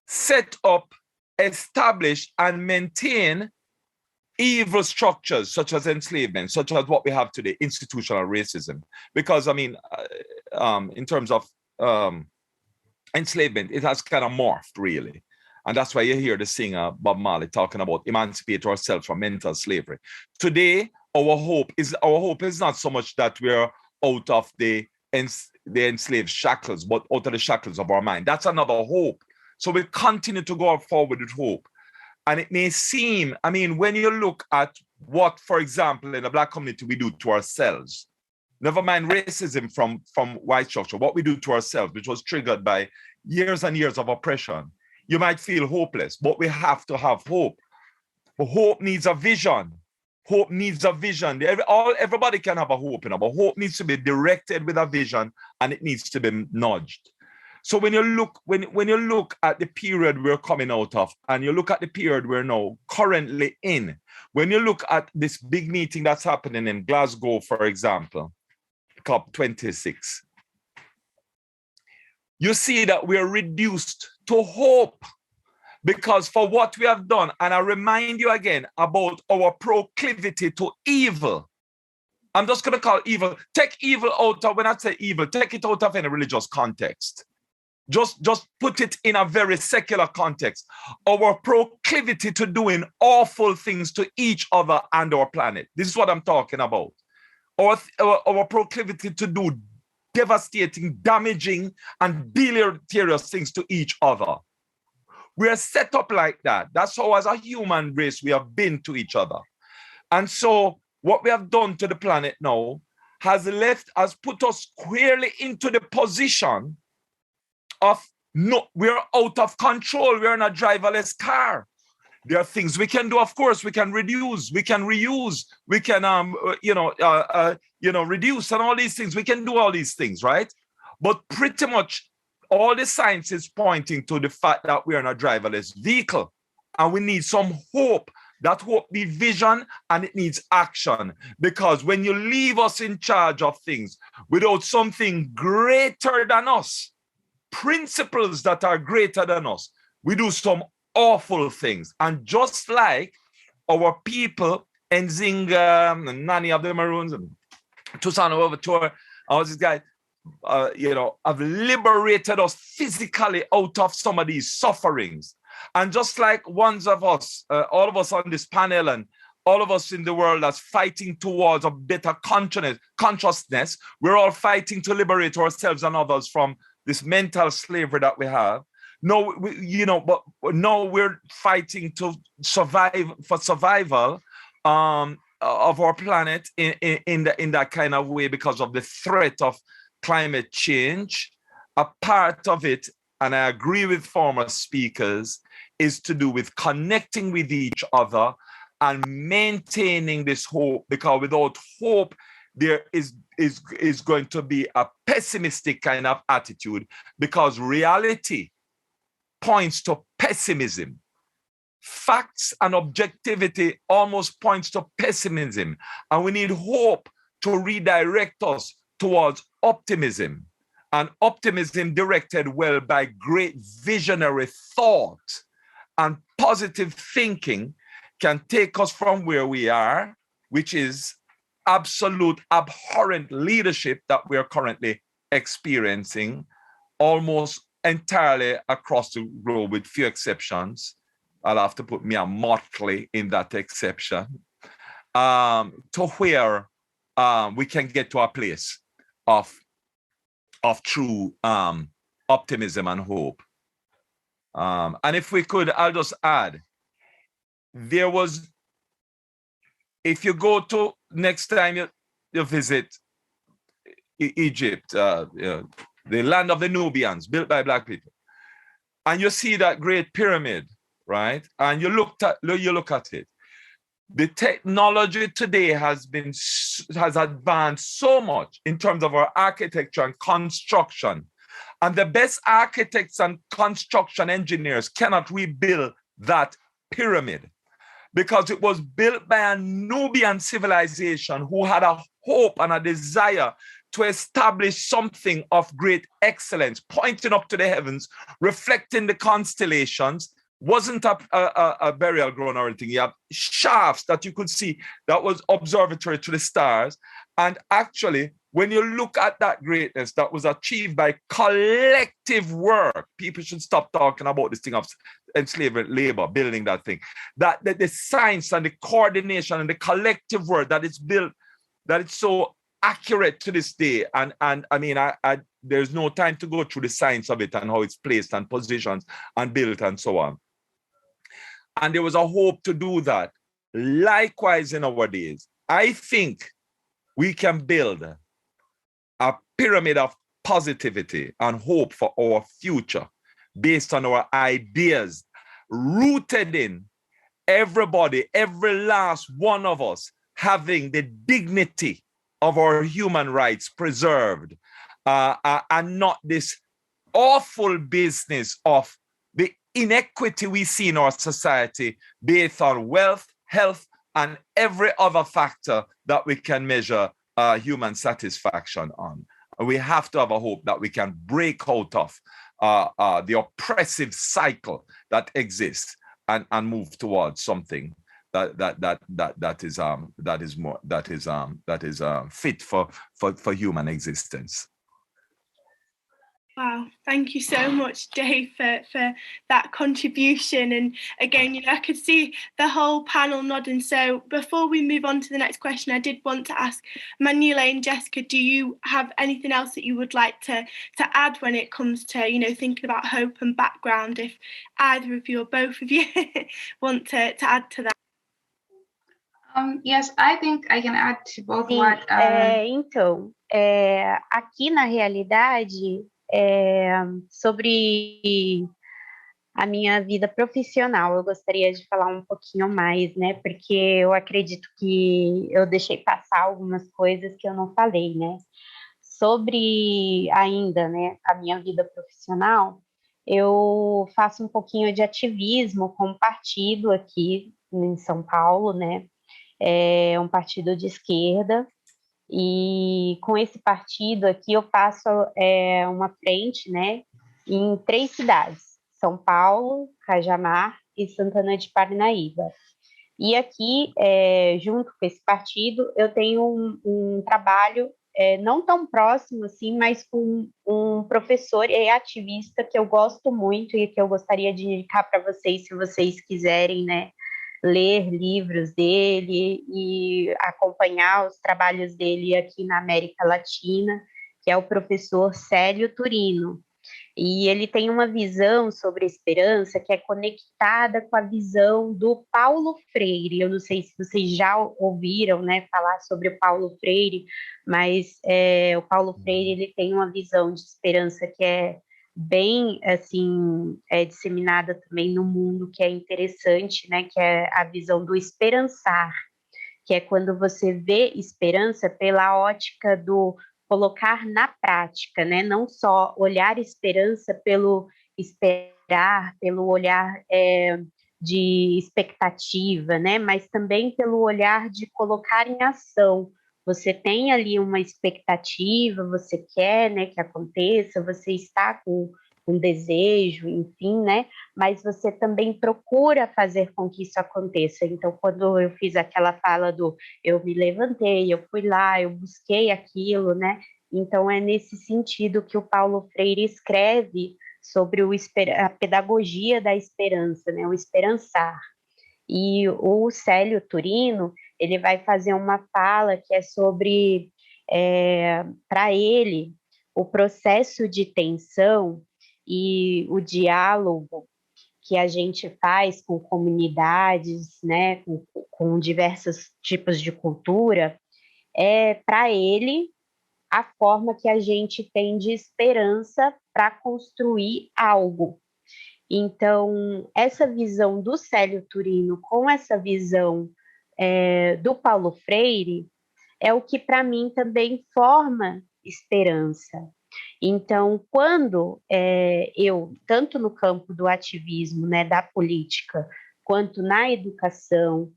set up, establish, and maintain evil structures such as enslavement, such as what we have today, institutional racism. Because, I mean, in terms of enslavement, it has kind of morphed, really. And that's why you hear the singer Bob Marley talking about emancipate ourselves from mental slavery. Today, our hope is not so much that we're out of the enslaved shackles, but out of the shackles of our mind. That's another hope. So we continue to go forward with hope. And it may seem, I mean, when you look at what, for example, in the Black community we do to ourselves, never mind racism from white structure, what we do to ourselves, which was triggered by years and years of oppression, you might feel hopeless, but we have to have hope. But hope needs a vision. Hope needs a vision. Everybody can have a hope, but hope needs to be directed with a vision, and it needs to be nudged. So when you look at the period we're coming out of, and you look at the period we're now currently in, when you look at this big meeting that's happening in Glasgow, for example, COP26, you see that we are reduced to hope, because for what we have done, and I remind you again about our proclivity to evil. I'm just going to call evil. Take evil out of, when I say evil, take it out of any religious context. Just put it in a very secular context. Our proclivity to doing awful things to each other and our planet. This is what I'm talking about. Our proclivity to do devastating, damaging, and deleterious things to each other. We are set up like that. That's how, as a human race, we have been to each other. And so what we have done to the planet now has put us squarely into the position of, no, we're out of control. We're in a driverless car. There are things we can do. Of course, we can reduce, we can reuse, we can, reduce, and all these things. We can do all these things, right? But pretty much all the science is pointing to the fact that we're in a driverless vehicle, and we need some hope. That hope be vision, and it needs action. Because when you leave us in charge of things without something greater than us, principles that are greater than us, we do some awful things. And just like our people in Zinga, and Nani of the Maroons, and Tucson Overture, all these guys, have liberated us physically out of some of these sufferings. And just like ones of us, all of us on this panel, and all of us in the world that's fighting towards a better consciousness, we're all fighting to liberate ourselves and others from this mental slavery that we have. No, but now we're fighting to survive, for survival of our planet in that kind of way, because of the threat of climate change. A part of it, and I agree with former speakers, is to do with connecting with each other and maintaining this hope, because without hope, there is going to be a pessimistic kind of attitude, because reality points to pessimism. Facts and objectivity almost points to pessimism, and we need hope to redirect us towards optimism, and optimism directed well by great visionary thought and positive thinking can take us from where we are, which is absolute abhorrent leadership that we are currently experiencing almost entirely across the globe, with few exceptions. I'll have to put me a motley in that exception, to where we can get to a place of true optimism and hope. And if we could, I'll just add, if you go to next time you visit Egypt, the land of the Nubians, built by Black people, and you see that great pyramid, right? And you look at it. The technology today has advanced so much in terms of our architecture and construction. And the best architects and construction engineers cannot rebuild that pyramid, because it was built by a Nubian civilization who had a hope and a desire to establish something of great excellence, pointing up to the heavens, reflecting the constellations. Wasn't a burial ground or anything. You have shafts that you could see that was observatory to the stars. And actually, when you look at that greatness that was achieved by collective work, people should stop talking about this thing of enslavement labor, building that thing. That the science and the coordination and the collective work that it's built, that it's so accurate to this day. And I mean, there's no time to go through the science of it and how it's placed and positions and built and so on. And there was a hope to do that. Likewise, in our days, I think we can build a pyramid of positivity and hope for our future based on our ideas, rooted in everybody, every last one of us having the dignity of our human rights preserved, and not this awful business of the inequity we see in our society based on wealth, health, and every other factor that we can measure human satisfaction on. We have to have a hope that we can break out of the oppressive cycle that exists and move towards something that is fit for human existence. Wow, thank you so much, Dave, for that contribution. And again, you know, I could see the whole panel nodding. So before we move on to the next question, I did want to ask Manuela and Jessica, do you have anything else that you would like to add when it comes to, you know, thinking about hope and background, if either of you or both of you want to add to that? Yes, I think I can add to both. Sim, what. Então, aqui na realidade, sobre a minha vida profissional, eu gostaria de falar um pouquinho mais, né? Porque eu acredito que eu deixei passar algumas coisas que eu não falei, né? Sobre ainda, né, a minha vida profissional, eu faço um pouquinho de ativismo com um partido aqui em São Paulo, né? É um partido de esquerda. E com esse partido aqui eu faço uma frente, né, em 3 cidades, São Paulo, Cajamar e Santana de Parnaíba. E aqui, junto com esse partido, eu tenho um trabalho não tão próximo assim, mas com um professor e ativista que eu gosto muito e que eu gostaria de indicar para vocês, se vocês quiserem, né, ler livros dele e acompanhar os trabalhos dele aqui na América Latina, que é o professor Célio Turino. E ele tem uma visão sobre a esperança que é conectada com a visão do Paulo Freire. Eu não sei se vocês já ouviram, né, falar sobre o Paulo Freire, mas o Paulo Freire ele tem uma visão de esperança que é bem assim disseminada também no mundo, que é interessante, né, que é a visão do esperançar, que é quando você vê esperança pela ótica do colocar na prática, né, não só olhar esperança pelo esperar, pelo olhar de expectativa, né, mas também pelo olhar de colocar em ação. Você tem ali uma expectativa, você quer, né, que aconteça, você está com um desejo, enfim, né? Mas você também procura fazer com que isso aconteça. Então, quando eu fiz aquela fala do eu me levantei, eu fui lá, eu busquei aquilo, né? Então, é nesse sentido que o Paulo Freire escreve sobre a pedagogia da esperança, né? O esperançar. E o Célio Turino, ele vai fazer uma fala que é sobre, para ele, o processo de tensão e o diálogo que a gente faz com comunidades, né, com diversos tipos de cultura, para ele, a forma que a gente tem de esperança para construir algo. Então, essa visão do Célio Turino com essa visão do Paulo Freire é o que, para mim, também forma esperança. Então, quando eu, tanto no campo do ativismo, né, da política, quanto na educação,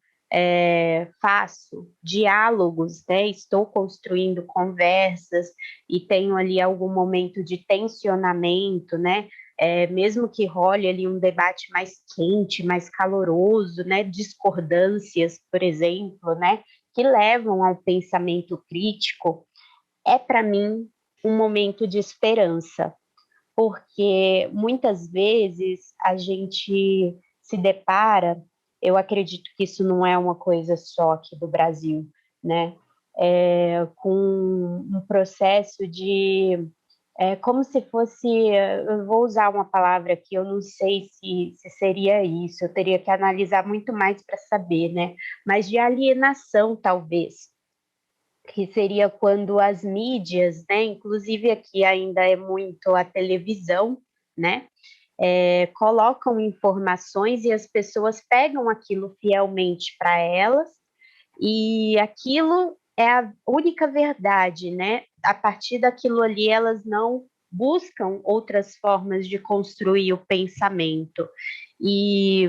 faço diálogos, né, estou construindo conversas e tenho ali algum momento de tensionamento, né, mesmo que role ali um debate mais quente, mais caloroso, né, discordâncias, por exemplo, né, que levam ao pensamento crítico, para mim um momento de esperança, porque muitas vezes a gente se depara, eu acredito que isso não é uma coisa só aqui do Brasil, né, com um processo de como se fosse, eu vou usar uma palavra que eu não sei se seria isso, eu teria que analisar muito mais para saber, né? Mas de alienação, talvez, que seria quando as mídias, né? Inclusive aqui ainda é muito a televisão, né? Colocam informações e as pessoas pegam aquilo fielmente para elas e aquilo é a única verdade, né? A partir daquilo ali, elas não buscam outras formas de construir o pensamento. E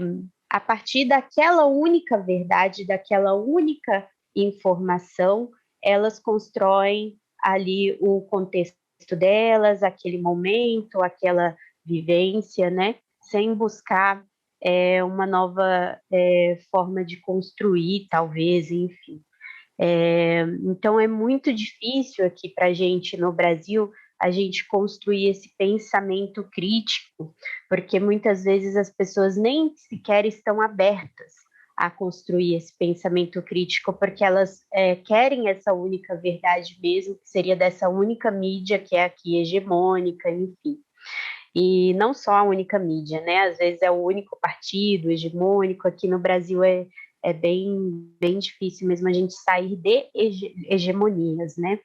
a partir daquela única verdade, daquela única informação, elas constroem ali o contexto delas, aquele momento, aquela vivência, né? Sem buscar uma nova forma de construir, talvez, enfim. Então, é muito difícil aqui para a gente, no Brasil, a gente construir esse pensamento crítico, porque muitas vezes as pessoas nem sequer estão abertas a construir esse pensamento crítico, porque elas querem essa única verdade mesmo, que seria dessa única mídia que é aqui hegemônica, enfim. E não só a única mídia, né? Às vezes é o único partido hegemônico. Aqui no Brasil é bem difícil mesmo a gente sair de hegemonias, né?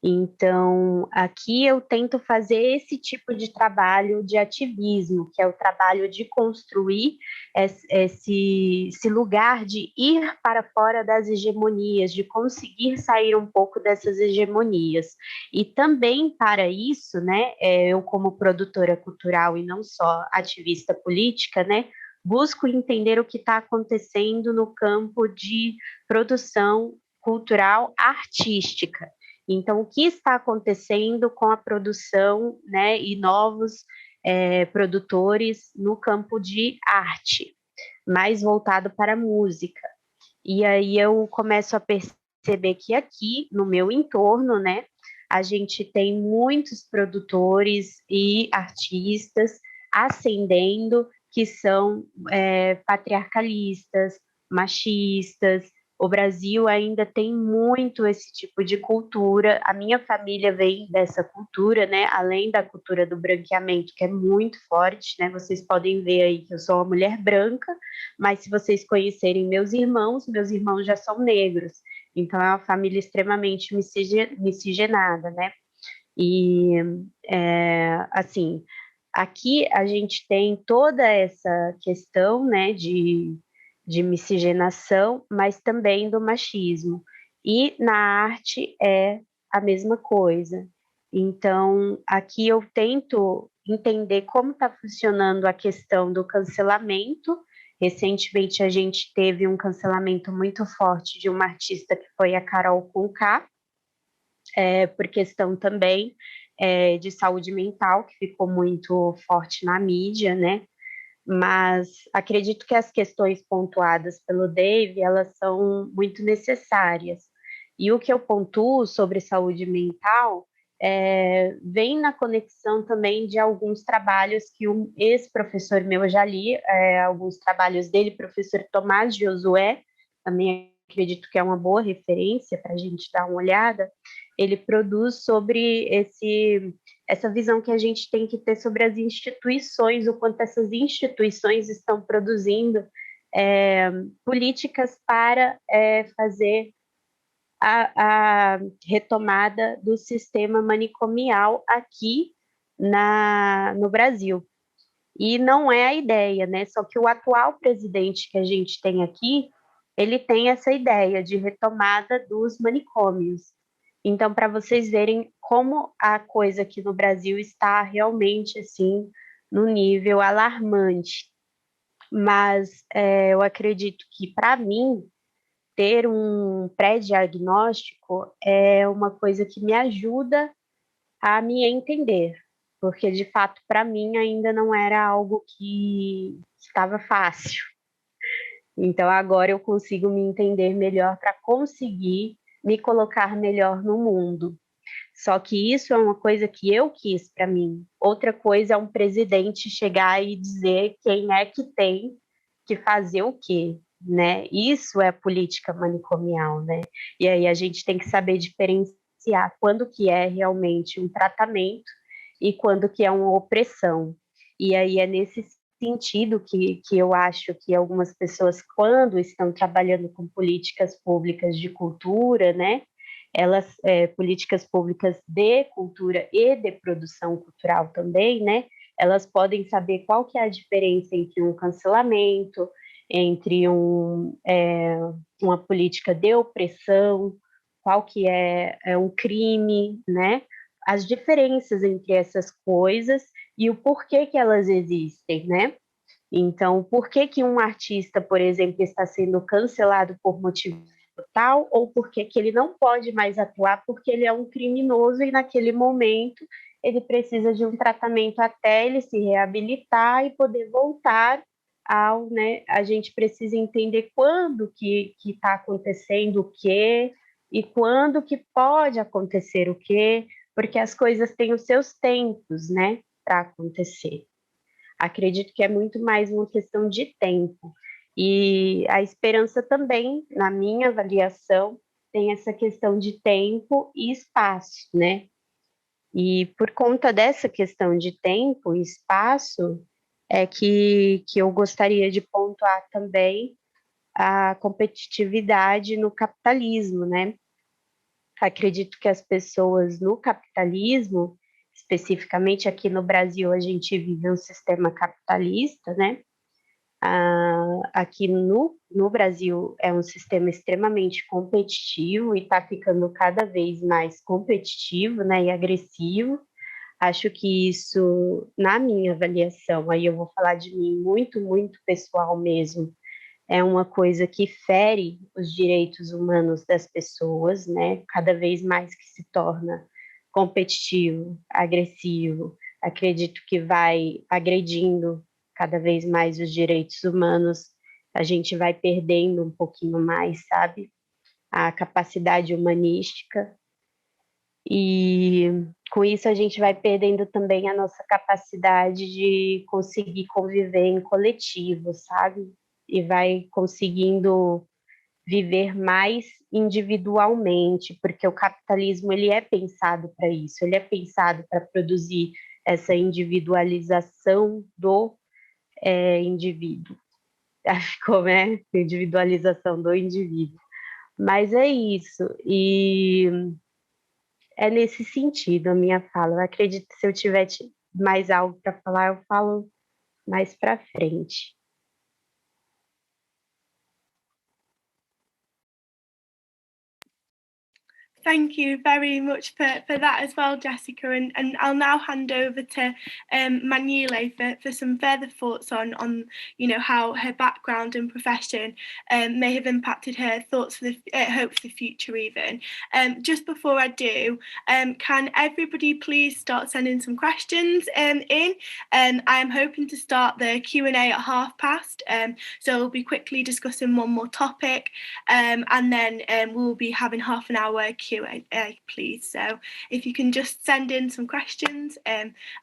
Então, aqui eu tento fazer esse tipo de trabalho de ativismo, que é o trabalho de construir esse lugar de ir para fora das hegemonias, de conseguir sair um pouco dessas hegemonias. E também para isso, né, eu como produtora cultural e não só ativista política, né, busco entender o que está acontecendo no campo de produção cultural artística. Então, o que está acontecendo com a produção, né, e novos produtores no campo de arte, mais voltado para a música. E aí eu começo a perceber que aqui, no meu entorno, né, a gente tem muitos produtores e artistas ascendendo que são patriarcalistas, machistas. O Brasil ainda tem muito esse tipo de cultura. A minha família vem dessa cultura, né? Além da cultura do branqueamento, que é muito forte, né? Vocês podem ver aí que eu sou uma mulher branca, mas se vocês conhecerem meus irmãos já são negros. Então é uma família extremamente miscigenada, né? E assim, aqui a gente tem toda essa questão, né, de miscigenação, mas também do machismo. E na arte é a mesma coisa. Então, aqui eu tento entender como está funcionando a questão do cancelamento. Recentemente, a gente teve um cancelamento muito forte de uma artista que foi a Carol Conká, por questão também de saúde mental, que ficou muito forte na mídia, né? Mas acredito que as questões pontuadas pelo Dave, elas são muito necessárias. E o que eu pontuo sobre saúde mental vem na conexão também de alguns trabalhos que um ex-professor meu, eu já li, alguns trabalhos dele, professor Tomás de Josué, também acredito que é uma boa referência para a gente dar uma olhada. Ele produz sobre essa visão que a gente tem que ter sobre as instituições, o quanto essas instituições estão produzindo políticas para fazer a retomada do sistema manicomial aqui no Brasil. E não é a ideia, né? Só que o atual presidente que a gente tem aqui, ele tem essa ideia de retomada dos manicômios. Então, para vocês verem como a coisa aqui no Brasil está realmente, assim, no nível alarmante. Mas eu acredito que, para mim, ter um pré-diagnóstico é uma coisa que me ajuda a me entender, porque, de fato, para mim ainda não era algo que estava fácil. Então, agora eu consigo me entender melhor para conseguir me colocar melhor no mundo. Só que isso é uma coisa que eu quis para mim. Outra coisa é um presidente chegar e dizer quem é que tem que fazer o quê, né? Isso é política manicomial, né? E aí a gente tem que saber diferenciar quando que é realmente um tratamento e quando que é uma opressão. E aí é nesse sentido que eu acho que algumas pessoas, quando estão trabalhando com políticas públicas de cultura, né, elas, políticas públicas de cultura e de produção cultural também, né, elas podem saber qual que é a diferença entre um cancelamento, entre uma política de opressão, qual que é um crime, né? As diferenças entre essas coisas e o porquê que elas existem, né? Então, por que que um artista, por exemplo, está sendo cancelado por motivo tal, ou por que que ele não pode mais atuar porque ele é um criminoso e naquele momento ele precisa de um tratamento até ele se reabilitar e poder voltar ao, né? A gente precisa entender quando que está acontecendo o quê e quando que pode acontecer o quê, porque as coisas têm os seus tempos, né, para acontecer. Acredito que é muito mais uma questão de tempo. E a esperança também, na minha avaliação, tem essa questão de tempo e espaço, né? E por conta dessa questão de tempo e espaço, é que eu gostaria de pontuar também a competitividade no capitalismo, né? Acredito que as pessoas no capitalismo, especificamente aqui no Brasil, a gente vive um sistema capitalista, né? Aqui no Brasil é um sistema extremamente competitivo e está ficando cada vez mais competitivo, né, e agressivo. Acho que isso, na minha avaliação, aí eu vou falar de mim muito, muito pessoal mesmo, é uma coisa que fere os direitos humanos das pessoas, né? Cada vez mais que se torna competitivo, agressivo, acredito que vai agredindo cada vez mais os direitos humanos, a gente vai perdendo um pouquinho mais, sabe? A capacidade humanística. E com isso a gente vai perdendo também a nossa capacidade de conseguir conviver em coletivo, sabe? E vai conseguindo viver mais individualmente, porque o capitalismo ele é pensado para isso, ele é pensado para produzir essa individualização do indivíduo. Como é? Individualização do indivíduo. Mas é isso, e é nesse sentido a minha fala. Eu acredito que se eu tiver mais algo para falar, eu falo mais para frente. Thank you very much for that as well, Jessica. And I'll now hand over to Maggie for some further thoughts on how her background and profession may have impacted her thoughts for the hope for the future even. Just before I do, can everybody please start sending some questions in? I am hoping to start the Q&A at past. So we'll be quickly discussing one more topic, and then we'll be having half an hour Q&A, please. So if you can just send in some questions,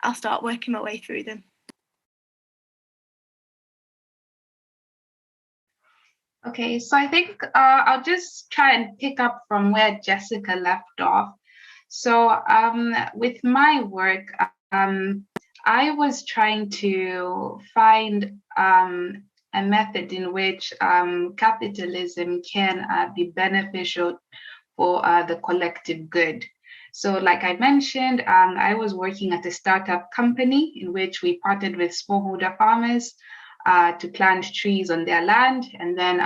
I'll start working my way through them. Okay, so I think I'll just try and pick up from where Jessica left off. So with my work, I was trying to find a method in which capitalism can be beneficial for the collective good. So like I mentioned, I was working at a startup company in which we partnered with smallholder farmers to plant trees on their land. And then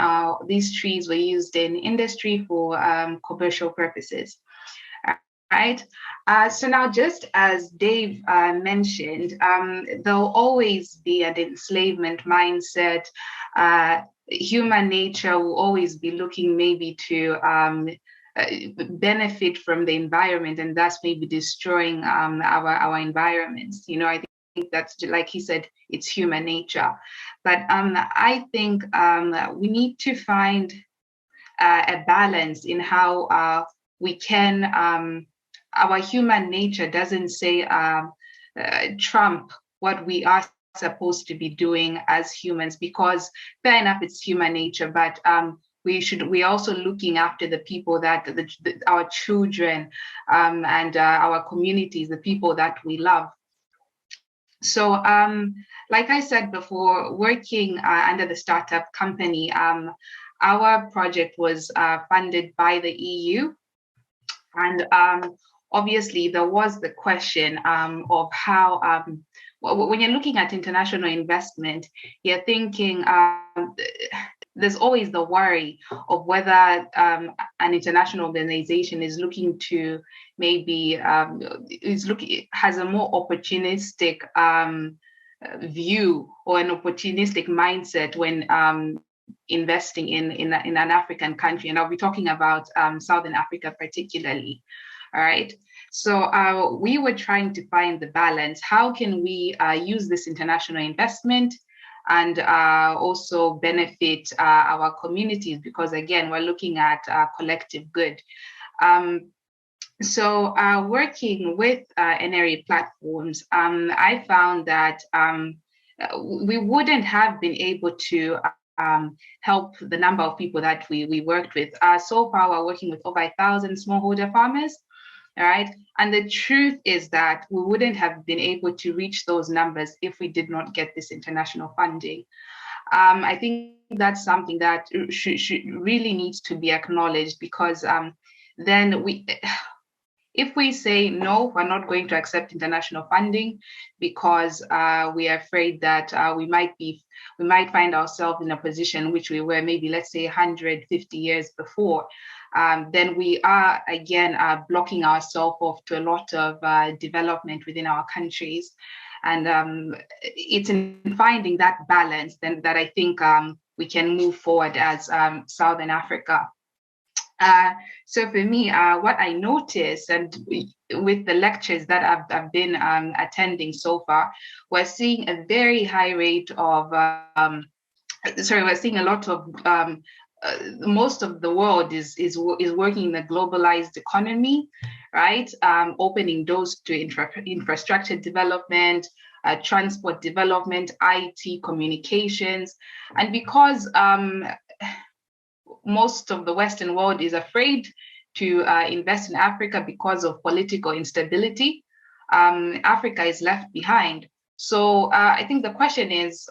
these trees were used in industry for commercial purposes. Right. So now, just as Dave mentioned, there'll always be an enslavement mindset. Human nature will always be looking maybe to benefit from the environment, and thus maybe destroying our environments. I think that's, like he said, it's human nature. But I think we need to find a balance in how we can. Our human nature doesn't say trump what we are supposed to be doing as humans, because fair enough, it's human nature, but we're also looking after the people that our children and our communities, the people that we love. So like I said before, working under the startup company, our project was funded by the EU. And obviously, there was the question of how, when you're looking at international investment, you're thinking, there's always the worry of whether an international organization is looking to maybe has a more opportunistic view or an opportunistic mindset when investing in an African country. And I'll be talking about Southern Africa particularly. All right. So we were trying to find the balance. How can we use this international investment and also benefit our communities? Because again, we're looking at collective good. So working with NRA platforms, I found that we wouldn't have been able to help the number of people that we worked with. So far, we're working with over 1,000 smallholder farmers. All right. And the truth is that we wouldn't have been able to reach those numbers if we did not get this international funding. I think that's something that should really needs to be acknowledged, because then if we say no, we're not going to accept international funding because we are afraid that we might find ourselves in a position which we were maybe, let's say, 150 years before. Then we are again blocking ourselves off to a lot of development within our countries. And it's in finding that balance then that I think we can move forward as Southern Africa. So for me, what I noticed, and with the lectures that I've been attending so far, we're seeing a very high rate of, we're seeing a lot of, most of the world is working in the globalized economy, right? Opening doors to infrastructure development, transport development, IT, communications. And because most of the Western world is afraid to invest in Africa because of political instability, Africa is left behind. So I think the question is,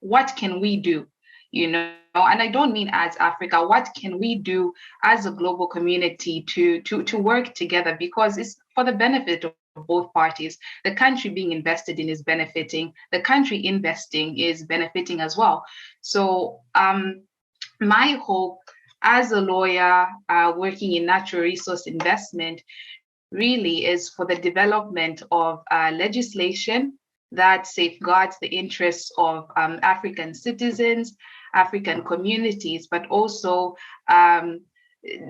what can we do? You know, and I don't mean as Africa, what can we do as a global community to work together? Because it's for the benefit of both parties. The country being invested in is benefiting, the country investing is benefiting as well. So my hope as a lawyer working in natural resource investment really is for the development of legislation that safeguards the interests of African citizens, African communities, but also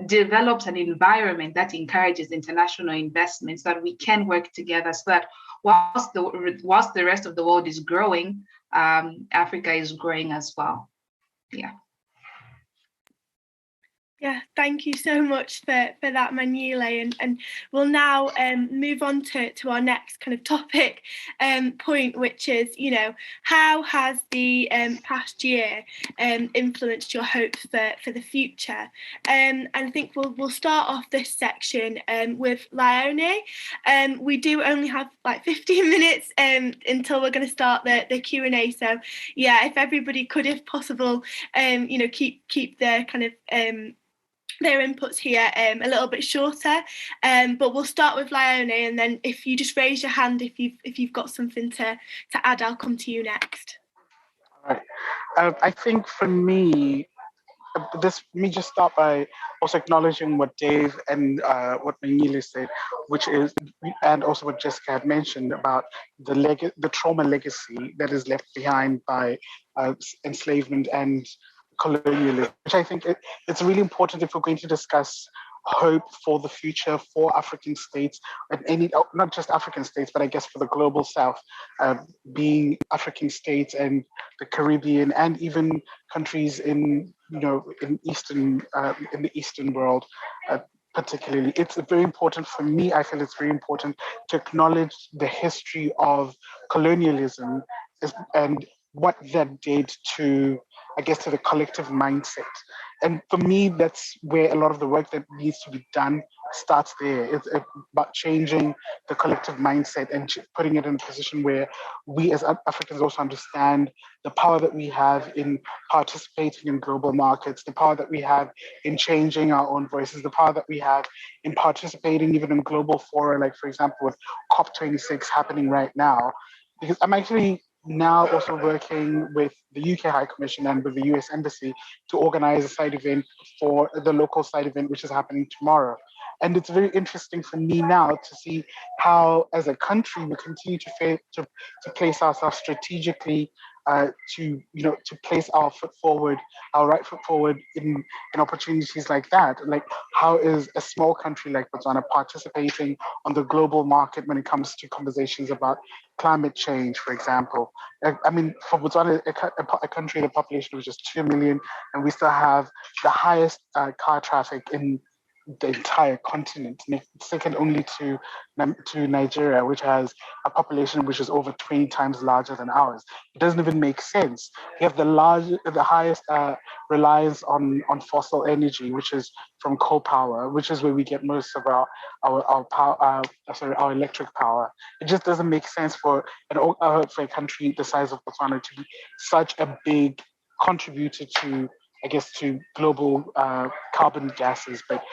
develops an environment that encourages international investment so that we can work together, so that whilst the rest of the world is growing, Africa is growing as well. Yeah. Yeah, thank you so much for that, Manile. And we'll now move on to our next kind of topic point, which is, you know, how has the past year influenced your hopes for the future? And I think we'll start off this section with Leone. We do only have like 15 minutes until we're going to start the Q&A. So yeah, if everybody could, if possible, you know, keep their kind of their inputs here a little bit shorter, but we'll start with Leone, and then if you just raise your hand if you've got something to add, I'll come to you next. All right. I think for me, let me just start by also acknowledging what Dave and what Manile said, which is, and also what Jessica had mentioned about the trauma legacy that is left behind by enslavement and colonialism, which I think it's really important if we're going to discuss hope for the future for African states, and not just African states, but I guess for the global South, being African states and the Caribbean, and even countries in the Eastern world. Particularly, it's very important for me. I feel it's very important to acknowledge the history of colonialism and what that did to, I guess, to the collective mindset. And for me, that's where a lot of the work that needs to be done starts there. It's about changing the collective mindset and putting it in a position where we as Africans also understand the power that we have in participating in global markets, the power that we have in changing our own voices, the power that we have in participating even in global fora, like, for example, with COP26 happening right now. Because I'm actually now also working with the UK High Commission and with the US Embassy to organize a side event for the local side event, which is happening tomorrow. And it's very interesting for me now to see how, as a country, we continue to place ourselves strategically, to place our foot forward, our right foot forward in opportunities like that. Like, how is a small country like Botswana participating on the global market when it comes to conversations about climate change, for example? I mean, for Botswana, a country, the population was just 2 million, and we still have the highest car traffic in the entire continent, second only to Nigeria, which has a population which is over 20 times larger than ours. It doesn't even make sense. We have the highest reliance on fossil energy, which is from coal power, which is where we get most of our power, our electric power. It just doesn't make sense for a country the size of Botswana to be such a big contributor to, I guess, to global carbon gases, but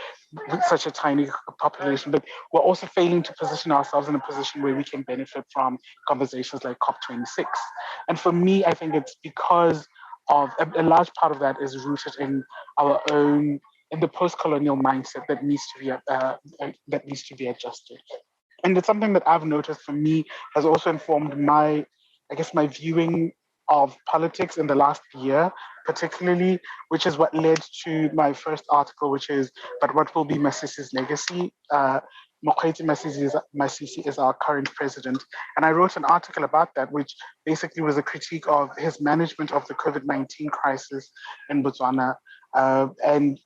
with such a tiny population. But we're also failing to position ourselves in a position where we can benefit from conversations like COP26. And for me, I think it's because of a large part of that is rooted in our own, in the post-colonial mindset that needs to be adjusted. And it's something that I've noticed for me has also informed my viewing of politics in the last year, particularly, which is what led to my first article, which is, "But what will be Masisi's legacy?" Mokgweetsi Masisi is our current president. And I wrote an article about that, which basically was a critique of his management of the COVID-19 crisis in Botswana, and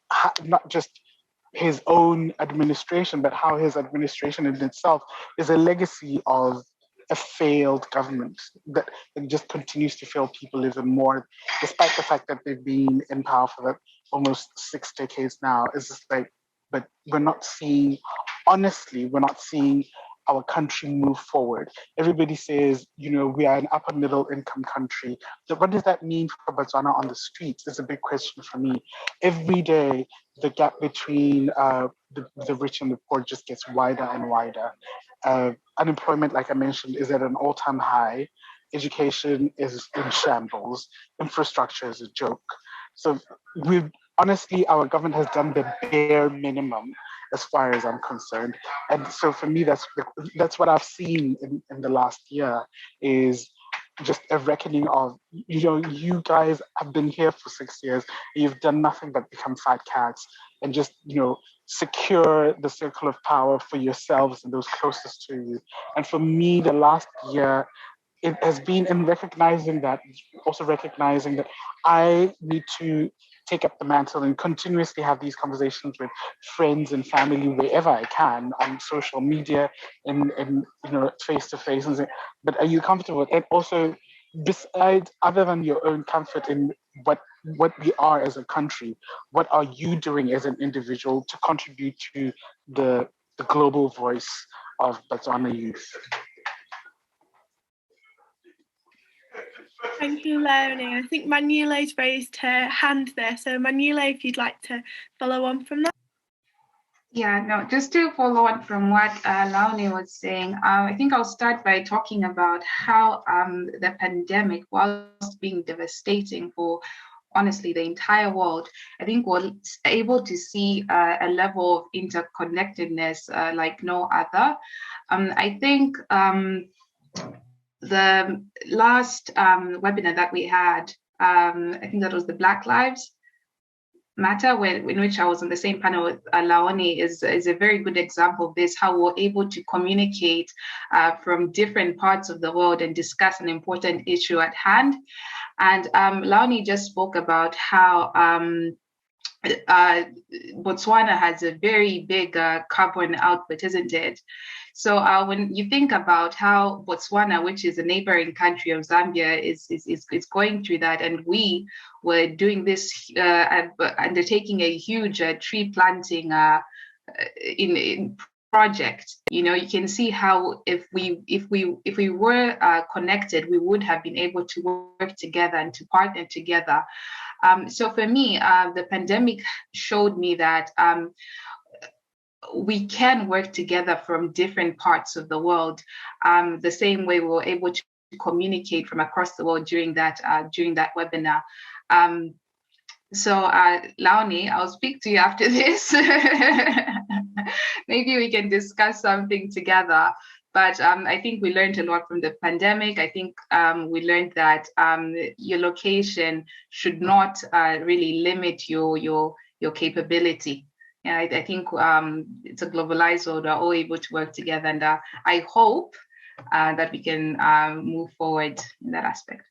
not just his own administration, but how his administration in itself is a legacy of a failed government that just continues to fail people even more, despite the fact that they've been in power for almost 6 decades now. It's just like, but we're not seeing our country move forward. Everybody says, we are an upper middle income country. So what does that mean for Botswana on the streets? Is a big question for me. Every day, the gap between the rich and the poor just gets wider and wider. Unemployment, like I mentioned, is at an all-time high. Education is in shambles. Infrastructure is a joke. So honestly, our government has done the bare minimum as far as I'm concerned. And so for me, that's what I've seen in the last year, is just a reckoning of, you guys have been here for 6 years, you've done nothing but become fat cats and just, secure the circle of power for yourselves and those closest to you. And for me, the last year, it has been in recognizing that I need to take up the mantle and continuously have these conversations with friends and family wherever I can, on social media and face to face, and say, but are you comfortable? And also, besides, other than your own comfort in what we are as a country, what are you doing as an individual to contribute to the global voice of Botswana youth? Thank you, Leonie. I think Manuela's raised her hand there. So Manuela, if you'd like to follow on from that. Yeah, no, just to follow on from what Leonie was saying, I think I'll start by talking about how the pandemic, whilst being devastating for honestly the entire world, I think we're able to see a level of interconnectedness like no other. I think the last webinar that we had, I think that was the Black Lives Matter, in which I was on the same panel with Leonie, is a very good example of this, how we're able to communicate from different parts of the world and discuss an important issue at hand. And Leonie just spoke about how Botswana has a very big carbon output, isn't it? So when you think about how Botswana, which is a neighboring country of Zambia, is going through that, and we were doing this, undertaking a huge tree planting in project, you can see how if we were connected, we would have been able to work together and to partner together. So for me, the pandemic showed me that we can work together from different parts of the world, the same way we were able to communicate from across the world during that webinar. So Laoni, I'll speak to you after this. Maybe we can discuss something together. But I think we learned a lot from the pandemic. I think we learned that your location should not really limit your capability. Yeah, I think it's a globalized world. We're all able to work together, and I hope that we can move forward in that aspect.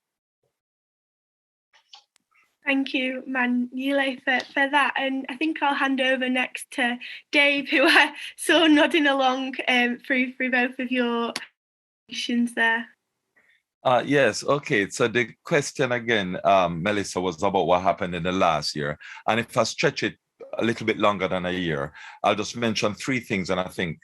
Thank you, Manuela, for that. And I think I'll hand over next to Dave, who I saw nodding along through both of your questions there. Yes, okay. So the question again, Melissa, was about what happened in the last year. And if I stretch it a little bit longer than a year, I'll just mention three things, and I think,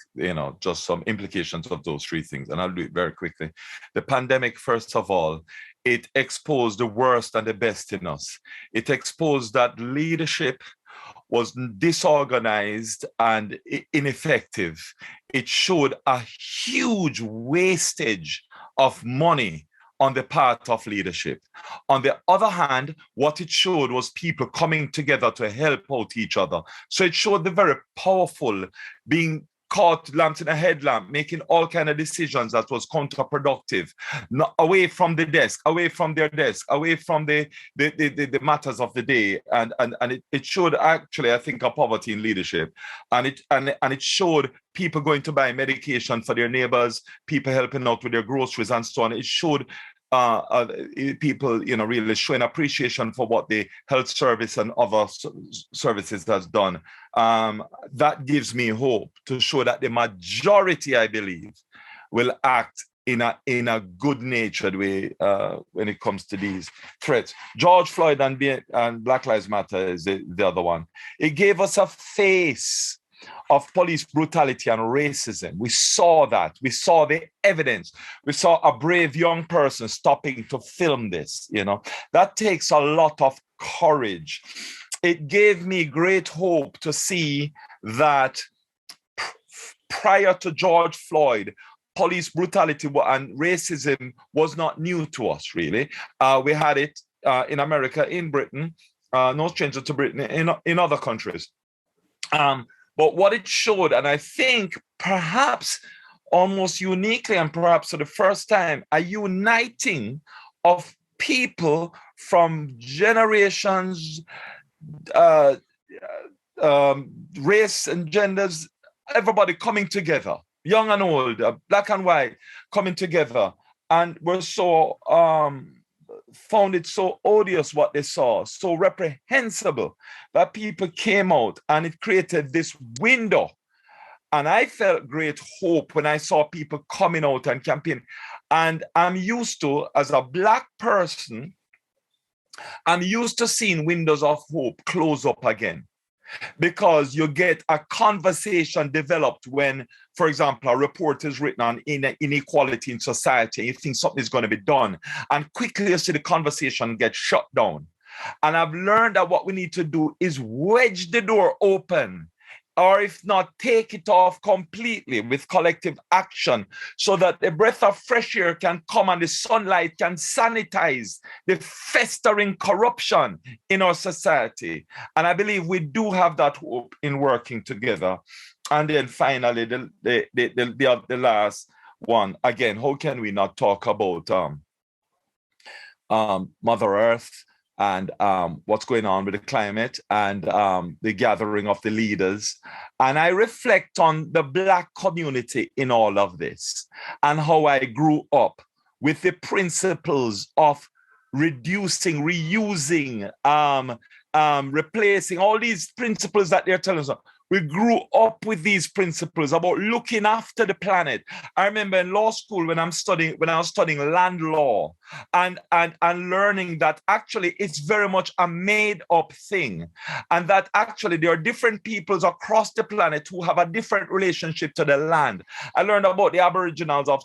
just some implications of those three things, and I'll do it very quickly. The pandemic, first of all, it exposed the worst and the best in us. It exposed that leadership was disorganized and ineffective. It showed a huge wastage of money on the part of leadership. On the other hand, what it showed was people coming together to help out each other. So it showed the very powerful being caught lamps in a headlamp, making all kinds of decisions that was counterproductive, not away from the desk, away from their desk, away from the matters of the day, and it showed actually, I think, a poverty in leadership, and it showed people going to buy medication for their neighbors, people helping out with their groceries and so on. It showed people, really showing appreciation for what the health service and other services has done. That gives me hope to show that the majority, I believe, will act in a good-natured way when it comes to these threats. George Floyd and Black Lives Matter is the other one. It gave us a face of police brutality and racism. We saw that. We saw the evidence. We saw a brave young person stopping to film this. That takes a lot of courage. It gave me great hope to see that prior to George Floyd, police brutality and racism was not new to us, really. We had it in America, in Britain, no stranger to Britain, in other countries. But what it showed, and I think perhaps almost uniquely and perhaps for the first time, a uniting of people from generations, race and genders, everybody coming together, young and old, black and white, coming together. And we're so found it so odious what they saw, so reprehensible, that people came out, and it created this window. And I felt great hope when I saw people coming out and campaigning. And I'm used to, as a Black person, I'm used to seeing windows of hope close up again, because you get a conversation developed when, for example, a report is written on inequality in society, and you think something is going to be done, and quickly you see the conversation get shut down. And I've learned that what we need to do is wedge the door open, or if not, take it off completely with collective action, so that the breath of fresh air can come and the sunlight can sanitize the festering corruption in our society. And I believe we do have that hope in working together. And then finally, the last one, again, how can we not talk about Mother Earth and what's going on with the climate and the gathering of the leaders. And I reflect on the Black community in all of this and how I grew up with the principles of reducing, reusing, replacing, all these principles that they're telling us. We grew up with these principles about looking after the planet. I remember in law school when I was studying land law and learning that actually it's very much a made up thing. And that actually there are different peoples across the planet who have a different relationship to the land. I learned about the Aboriginals of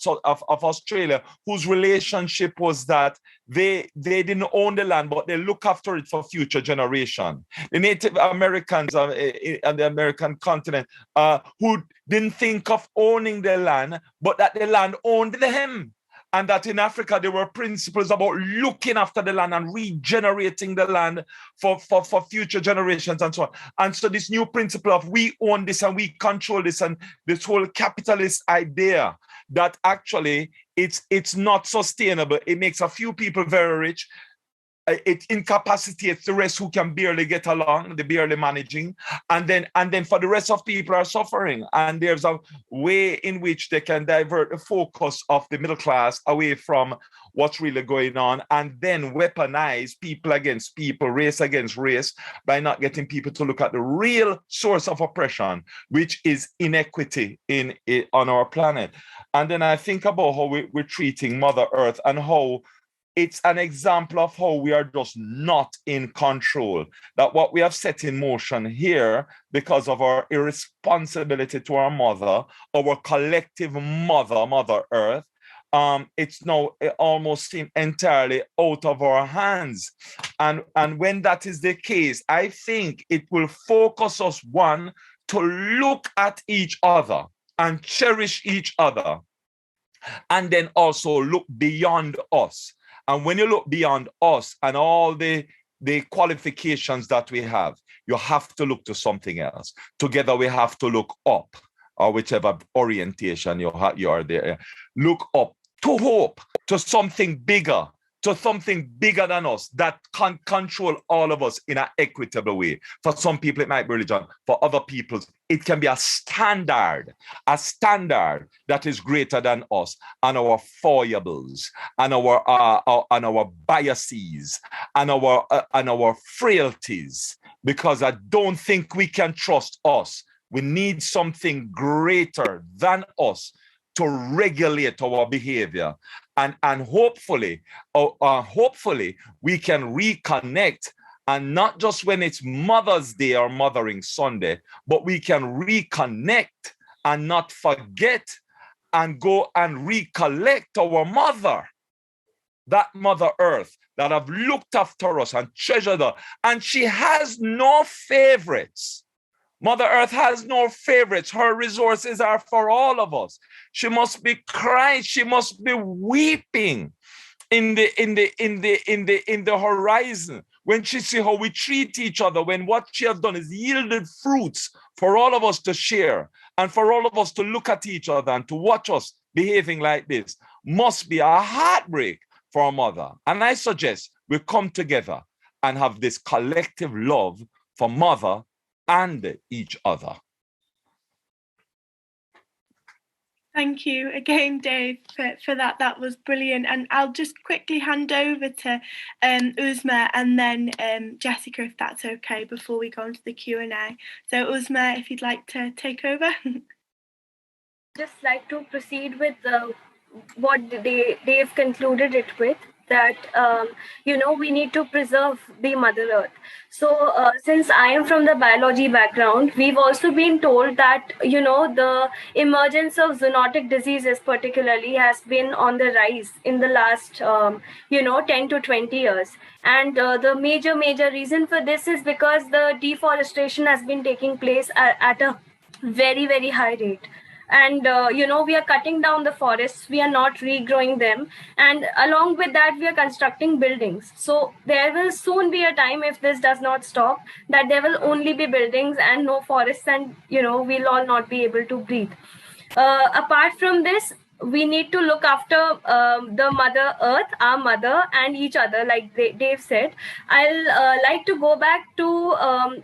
Australia, whose relationship was that they didn't own the land, but they look after it for future generation. The Native Americans and the American continent who didn't think of owning their land, but that the land owned them. and that in Africa there were principles about looking after the land and regenerating the land for future generations and so on. And so this new principle of we own this and we control this, and this whole capitalist idea that actually it's not sustainable. It makes a few people very rich. It incapacitates the rest who can barely get along, they're barely managing, and then for the rest of people are suffering. And there's a way in which they can divert the focus of the middle class away from what's really going on, and then weaponize people against people, race against race, by not getting people to look at the real source of oppression, which is inequity on our planet. And then I think about how we're treating Mother Earth, and how it's an example of how we are just not in control. That what we have set in motion here, because of our irresponsibility to our mother, our collective mother, Mother Earth, it's now almost seemed entirely out of our hands. And when that is the case, I think it will focus us, one, to look at each other and cherish each other, and then also look beyond us. And when you look beyond us and all the qualifications that we have, you have to look to something else. Together we have to look up, or whichever orientation you are there. Look up to hope, to something bigger, than us, that can control all of us in an equitable way. For some people, it might be religion. For other people, it can be a standard that is greater than us, and our foibles, and our biases, and our frailties. Because I don't think we can trust us. We need something greater than us to regulate our behavior. And hopefully we can reconnect, and not just when it's Mother's Day or Mothering Sunday, but we can reconnect and not forget, and go and recollect our mother, that Mother Earth that have looked after us and treasured her. And she has no favorites. Mother Earth has no favorites. Her resources are for all of us. She must be crying. She must be weeping in the horizon when she see how we treat each other, when what she has done is yielded fruits for all of us to share, and for all of us to look at each other and to watch us behaving like this. Must be a heartbreak for a mother. And I suggest we come together and have this collective love for Mother and each other. Thank you again, Dave, for that. That was brilliant. And I'll just quickly hand over to Uzma and then Jessica, if that's okay, before we go into the Q&A. So Uzma, if you'd like to take over. Just like to proceed with what they've concluded it with, that we need to preserve the Mother Earth. So since I am from the biology background, we've also been told that the emergence of zoonotic diseases particularly has been on the rise in the last 10 to 20 years. And the major reason for this is because the deforestation has been taking place at a very, very high rate. And we are cutting down the forests, we are not regrowing them, and along with that we are constructing buildings. So there will soon be a time, if this does not stop, that there will only be buildings and no forests, and we'll all not be able to breathe. Apart from this, we need to look after the Mother Earth, our mother, and each other, like Dave said. I'll like to go back to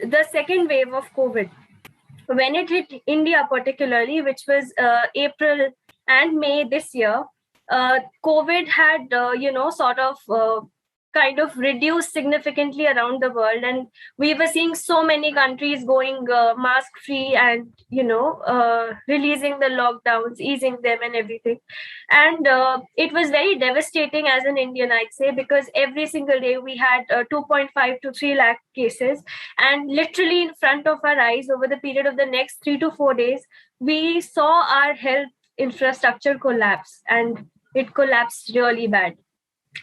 the second wave of COVID. When it hit India particularly, which was April and May this year, COVID had, kind of reduced significantly around the world. And we were seeing so many countries going mask-free and, releasing the lockdowns, easing them and everything. And it was very devastating as an Indian, I'd say, because every single day we had 2.5 to 3 lakh cases. And literally in front of our eyes, over the period of the next 3 to 4 days, we saw our health infrastructure collapse, and it collapsed really bad.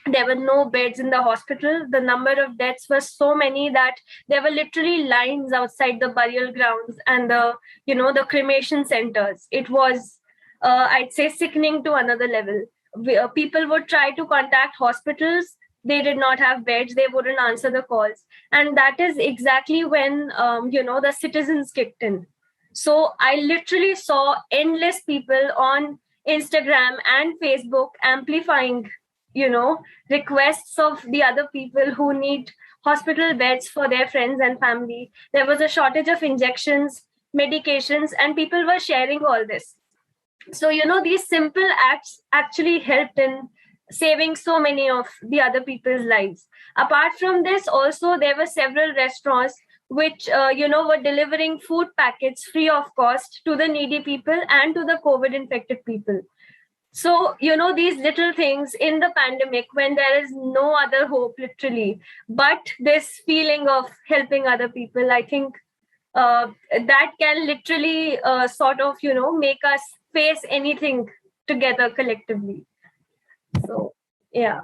There were no beds in the hospital. The number of deaths was so many that there were literally lines outside the burial grounds and the cremation centers. It was, I'd say, sickening to another level. people would try to contact hospitals. They did not have beds. They wouldn't answer the calls. And that is exactly when, the citizens kicked in. So I literally saw endless people on Instagram and Facebook amplifying, requests of the other people who need hospital beds for their friends and family. There was a shortage of injections, medications, and people were sharing all this. So, these simple acts actually helped in saving so many of the other people's lives. Apart from this, also, there were several restaurants which, were delivering food packets free of cost to the needy people and to the COVID infected people. So, these little things in the pandemic when there is no other hope, literally, but this feeling of helping other people, I think that can literally sort of, make us face anything together collectively. So, yeah.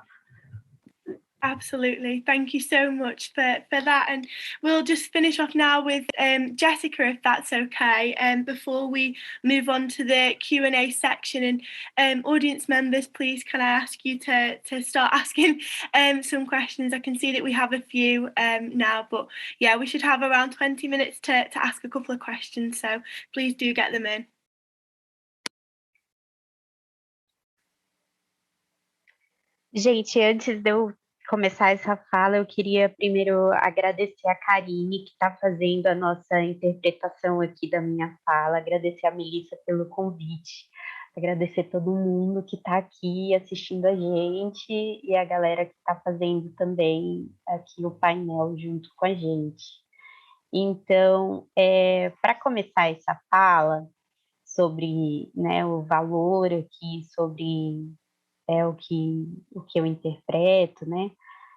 Absolutely. Thank you so much for that. And we'll just finish off now with Jessica, if that's okay, before we move on to the Q&A section. And audience members, please, can I ask you to start asking some questions? I can see that we have a few now, but yeah, we should have around 20 minutes to ask a couple of questions. So please do get them in. Gente, antes de eu começar essa fala, eu queria primeiro agradecer a Karine, que está fazendo a nossa interpretação aqui da minha fala, agradecer a Melissa pelo convite, agradecer todo mundo que está aqui assistindo a gente e a galera que está fazendo também aqui o painel junto com a gente. Então, para começar essa fala sobre, né, o valor aqui, sobre o que eu interpreto, né?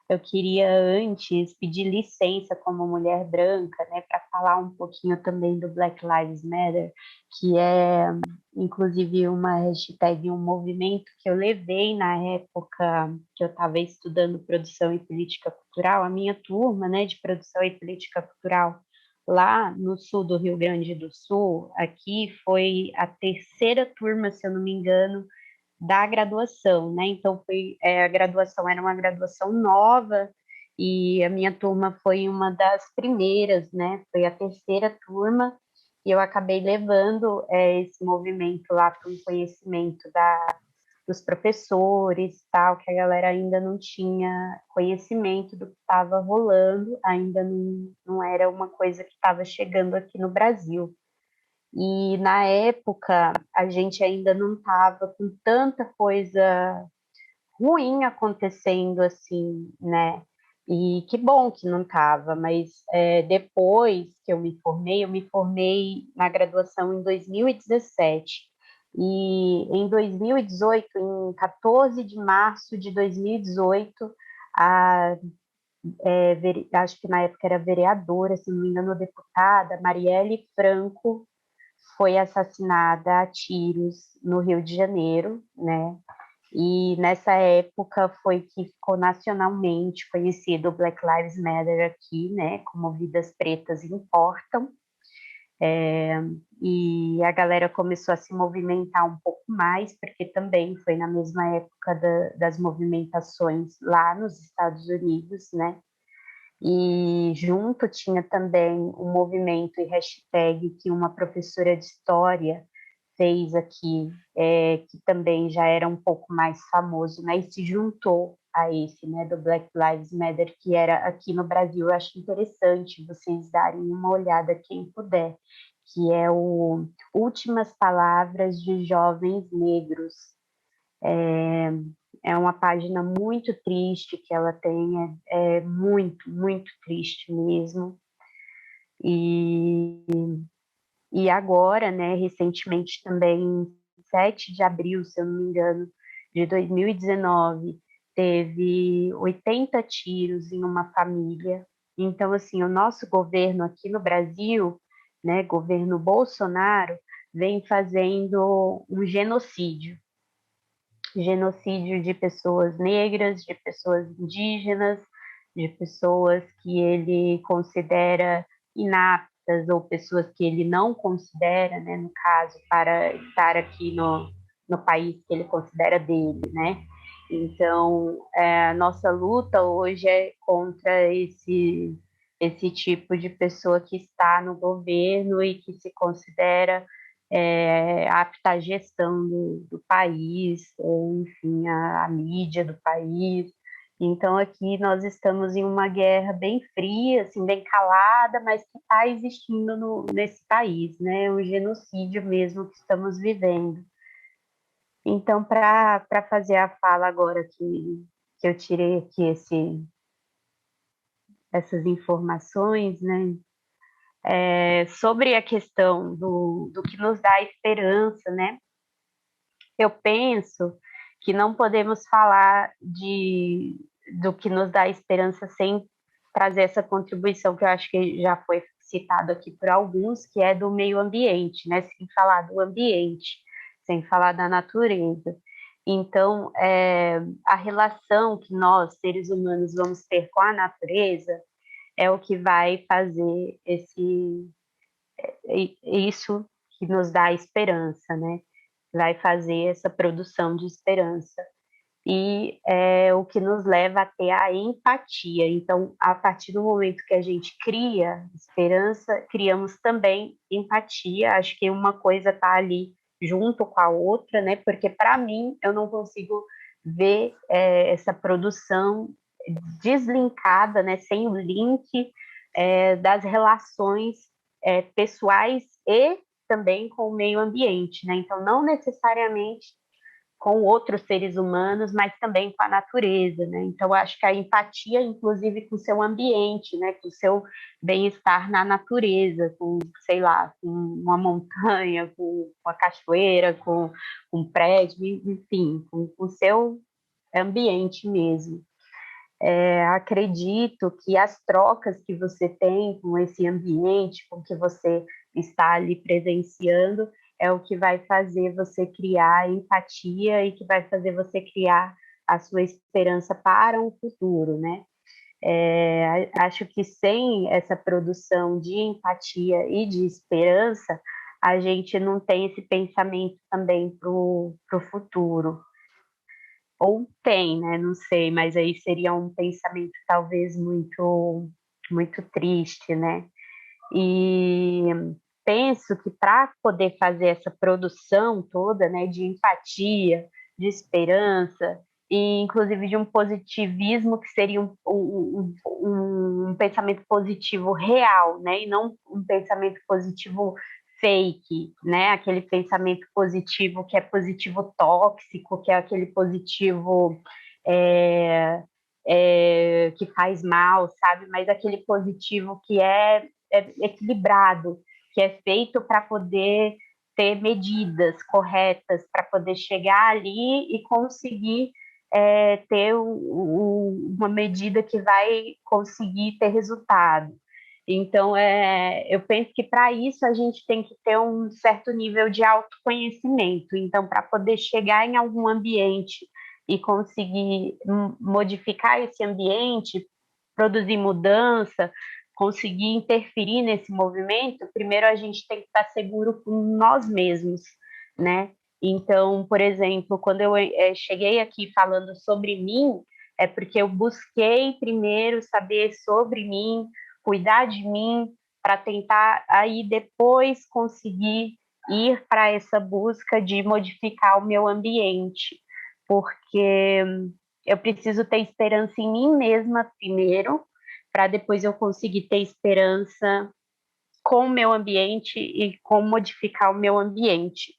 Eu queria antes pedir licença como mulher branca, né, para falar um pouquinho também do Black Lives Matter, que é, inclusive, uma hashtag, um movimento que eu levei na época que eu estava estudando produção e política cultural, a minha turma, né, de produção e política cultural, lá no sul do Rio Grande do Sul, aqui foi a terceira turma, se eu não me engano, da graduação, né? Então a graduação era uma graduação nova e a minha turma foi uma das primeiras, né? Foi a terceira turma e eu acabei levando esse movimento lá para um conhecimento dos professores, tal, que a galera ainda não tinha conhecimento do que estava rolando, ainda não era uma coisa que estava chegando aqui no Brasil. E na época a gente ainda não estava com tanta coisa ruim acontecendo assim, né? E que bom que não estava, mas depois que eu me formei na graduação em 2017. E em 2018, em 14 de março de 2018, acho que na época era vereadora, se não me engano, deputada, Marielle Franco, foi assassinada a tiros no Rio de Janeiro, né? E nessa época foi que ficou nacionalmente conhecido o Black Lives Matter aqui, né? Como vidas pretas importam. E a galera começou a se movimentar um pouco mais, porque também foi na mesma época das movimentações lá nos Estados Unidos, né? E junto tinha também um movimento e hashtag que uma professora de história fez aqui, que também já era um pouco mais famoso, né? E se juntou a esse, né, do Black Lives Matter, que era aqui no Brasil. Eu acho interessante vocês darem uma olhada, quem puder, que é o Últimas Palavras de Jovens Negros. É uma página muito triste que ela tem, é muito, muito triste mesmo. E agora, né, recentemente também, 7 de abril, se eu não me engano, de 2019, teve 80 tiros em uma família. Então, assim, o nosso governo aqui no Brasil, né, governo Bolsonaro, vem fazendo um genocídio de pessoas negras, de pessoas indígenas, de pessoas que ele considera inaptas ou pessoas que ele não considera, né, no caso, para estar aqui no país que ele considera dele, né? Então, a nossa luta hoje é contra esse tipo de pessoa que está no governo e que se considera apta à gestão do país, ou, enfim, a mídia do país. Então, aqui nós estamos em uma guerra bem fria, assim, bem calada, mas que está existindo nesse país, né? Um genocídio mesmo que estamos vivendo. Então, para fazer a fala agora que eu tirei aqui essas informações, né? Sobre a questão do que nos dá esperança, né? Eu penso que não podemos falar do que nos dá esperança sem trazer essa contribuição que eu acho que já foi citado aqui por alguns, que é do meio ambiente, né? Sem falar do ambiente, sem falar da natureza. Então, a relação que nós, seres humanos, vamos ter com a natureza é o que vai fazer isso que nos dá esperança, né? Vai fazer essa produção de esperança. E é o que nos leva a ter a empatia. Então, a partir do momento que a gente cria esperança, criamos também empatia. Acho que uma coisa está ali junto com a outra, né? Porque, para mim, eu não consigo ver essa produção deslinkada, né? Sem o link das relações pessoais e também com o meio ambiente, né? Então, não necessariamente com outros seres humanos, mas também com a natureza, né? Então, acho que a empatia, inclusive, com o seu ambiente, né? Com o seu bem-estar na natureza, com, sei lá, com uma montanha, com uma cachoeira, com um prédio, enfim, com o seu ambiente mesmo. Acredito que as trocas que você tem com esse ambiente, com que você está ali presenciando, é o que vai fazer você criar empatia e que vai fazer você criar a sua esperança para um futuro, né? Acho que sem essa produção de empatia e de esperança, a gente não tem esse pensamento também para o futuro. Ou tem, né? Não sei, mas aí seria um pensamento talvez muito, muito triste, né? E penso que para poder fazer essa produção toda, né, de empatia, de esperança, e inclusive de um positivismo que seria um pensamento positivo real, né, e não um pensamento positivo fake, né, aquele pensamento positivo que é positivo tóxico, que é aquele positivo que faz mal, sabe, mas aquele positivo que é equilibrado, que é feito para poder ter medidas corretas, para poder chegar ali e conseguir ter uma medida que vai conseguir ter resultado. Então, eu penso que para isso a gente tem que ter um certo nível de autoconhecimento. Então, para poder chegar em algum ambiente e conseguir modificar esse ambiente, produzir mudança, conseguir interferir nesse movimento, primeiro a gente tem que estar seguro com nós mesmos, né? Então, por exemplo, quando eu cheguei aqui falando sobre mim, é porque eu busquei primeiro saber sobre mim, cuidar de mim, para tentar aí depois conseguir ir para essa busca de modificar o meu ambiente, porque eu preciso ter esperança em mim mesma primeiro, para depois eu conseguir ter esperança com o meu ambiente e com modificar o meu ambiente.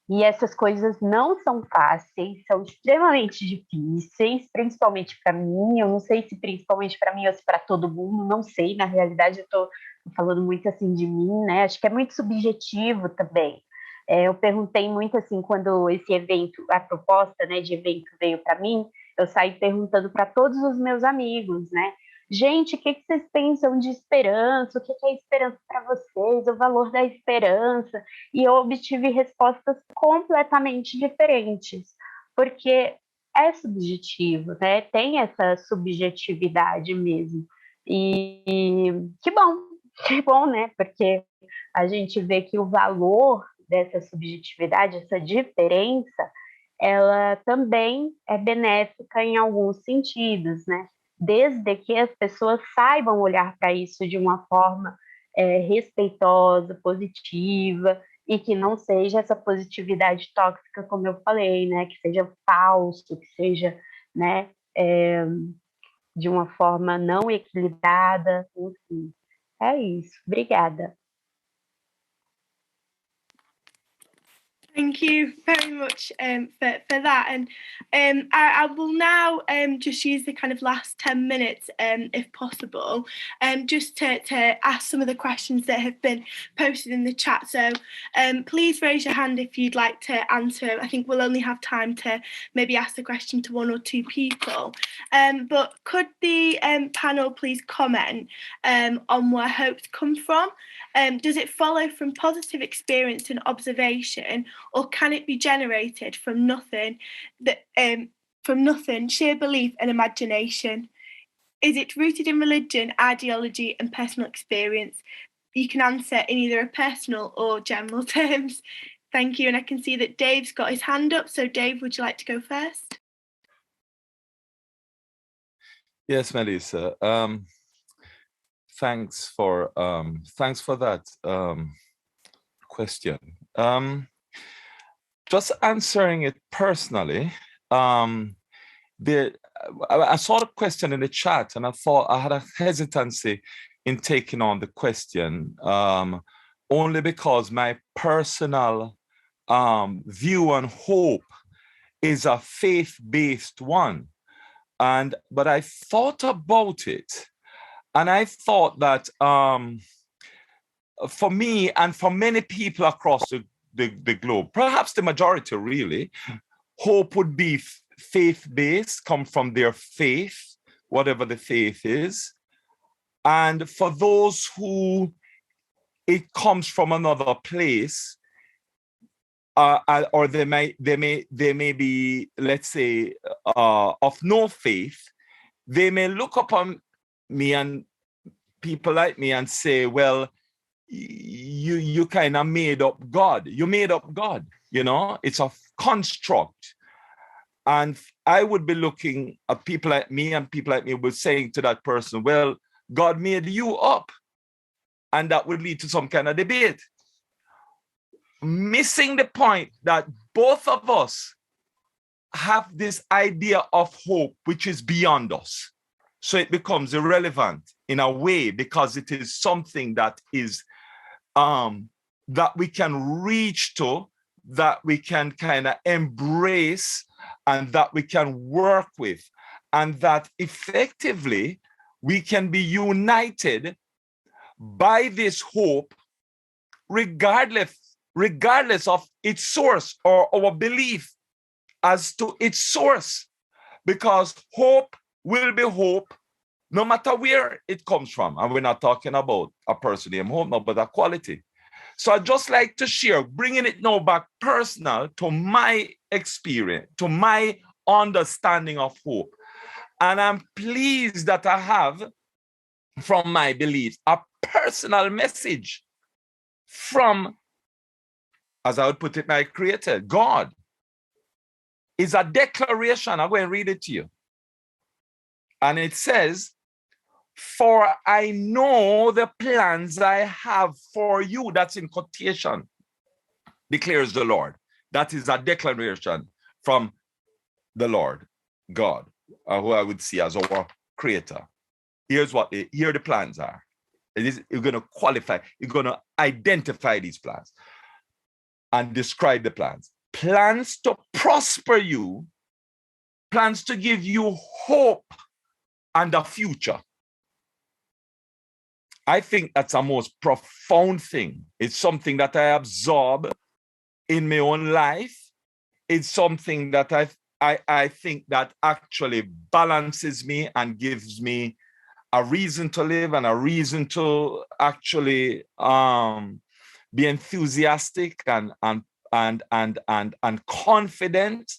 E essas coisas não são fáceis, são extremamente difíceis, principalmente para mim. Eu não sei se principalmente para mim ou se para todo mundo, não sei. Na realidade, eu estou falando muito assim de mim, né? Acho que é muito subjetivo também. Eu perguntei muito assim, quando esse evento, a proposta, né, de evento veio para mim, eu saí perguntando para todos os meus amigos, né? Gente, o que vocês pensam de esperança? O que é esperança para vocês? O valor da esperança? E eu obtive respostas completamente diferentes, porque é subjetivo, né? Tem essa subjetividade mesmo. E que bom, né? Porque a gente vê que o valor dessa subjetividade, essa diferença, ela também é benéfica em alguns sentidos, né? Desde que as pessoas saibam olhar para isso de uma forma respeitosa, positiva, e que não seja essa positividade tóxica, como eu falei, né? Que seja falso, que seja, né? De uma forma não equilibrada, enfim. É isso. Obrigada. Thank you very much for that. And I will now just use the kind of last 10 minutes, if possible, just to ask some of the questions that have been posted in the chat. So please raise your hand if you'd like to answer. I think we'll only have time to maybe ask the question to one or two people. But could the panel please comment on where hopes come from? Does it follow from positive experience and observation, or can it be generated from nothing, sheer belief and imagination? Is it rooted in religion, ideology, and personal experience? You can answer in either a personal or general terms. Thank you. And I can see that Dave's got his hand up. So Dave, would you like to go first? Yes, Melissa. Thanks for that question. Just answering it personally, I saw the question in the chat and I thought I had a hesitancy in taking on the question, only because my personal view on hope is a faith-based one. But I thought about it, and I thought that for me and for many people across the globe, perhaps the majority really, hope would be faith-based, come from their faith, whatever the faith is. And for those who it comes from another place, or they may be, let's say, of no faith, they may look upon me and people like me and say, well, you kind of made up God. You made up God, you know, it's a construct. And I would be looking at people like me, and people like me would saying to that person, well, God made you up. And that would lead to some kind of debate. Missing the point that both of us have this idea of hope, which is beyond us. So it becomes irrelevant in a way, because it is something that is that we can reach to, that we can kind of embrace, and that we can work with, and that effectively we can be united by this hope, regardless of its source or our belief as to its source, because hope will be hope no matter where it comes from. And we're not talking about a person named Hope now, but a quality. So I'd just like to share, bringing it now back personal to my experience, to my understanding of hope. And I'm pleased that I have, from my belief, a personal message from, as I would put it, my creator, God. It's a declaration. I'm going to read it to you. And it says, for I know the plans I have for you. That's in quotation, declares the Lord. That is a declaration from the Lord, God, who I would see as our creator. Here the plans are. You're going to qualify, you're going to identify these plans and describe the plans. Plans to prosper you, plans to give you hope and a future. I think that's a most profound thing. It's something that I absorb in my own life. It's something that I think that actually balances me and gives me a reason to live and a reason to actually be enthusiastic and confident,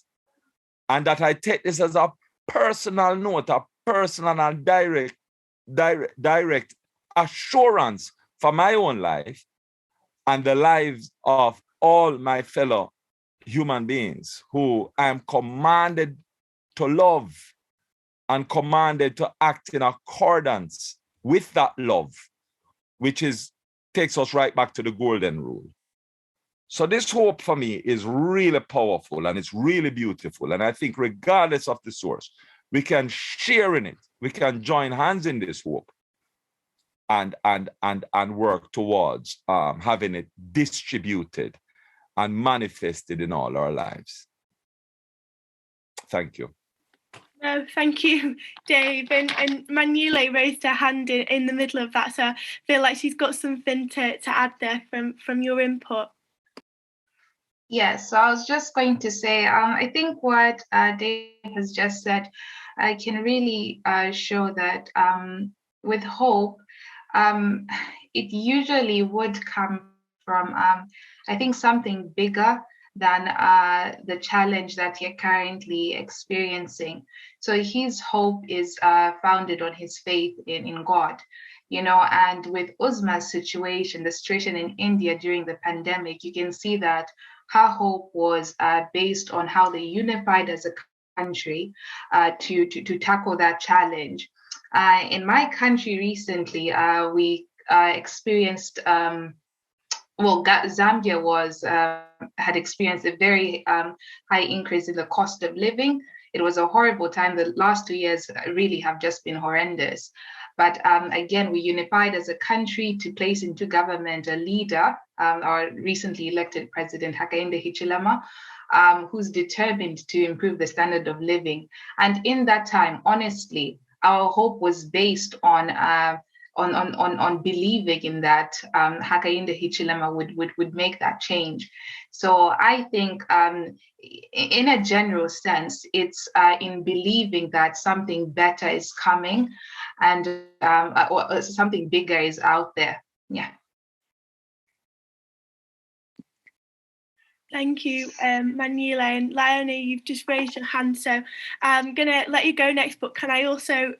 and that I take this as a personal note, a personal and direct assurance for my own life and the lives of all my fellow human beings who I am commanded to love and commanded to act in accordance with that love, which takes us right back to the golden rule. So this hope for me is really powerful and it's really beautiful. And I think regardless of the source, we can share in it. We can join hands in this hope and work towards having it distributed and manifested in all our lives. Thank you. No, thank you, Dave. And Manile raised her hand in the middle of that, so I feel like she's got something to add there from your input. Yes, so I was just going to say, I think what Dave has just said can really show that with hope, it usually would come from, I think, something bigger than the challenge that you're currently experiencing. So his hope is founded on his faith in God. And with Uzma's situation, the situation in India during the pandemic, you can see that her hope was based on how they unified as a country to tackle that challenge. In my country recently, we experienced, Zambia had experienced a very high increase in the cost of living. It was a horrible time. The last 2 years really have just been horrendous. But again, we unified as a country to place into government a leader, our recently elected president, Hakainde Hichilema, who's determined to improve the standard of living. And in that time, honestly, our hope was based on believing in that Hakainde Hichilema would make that change. So I think in a general sense, it's in believing that something better is coming and or something bigger is out there. Yeah. Thank you, Manile. And Leonie, you've just raised your hand, so I'm going to let you go next, but can I also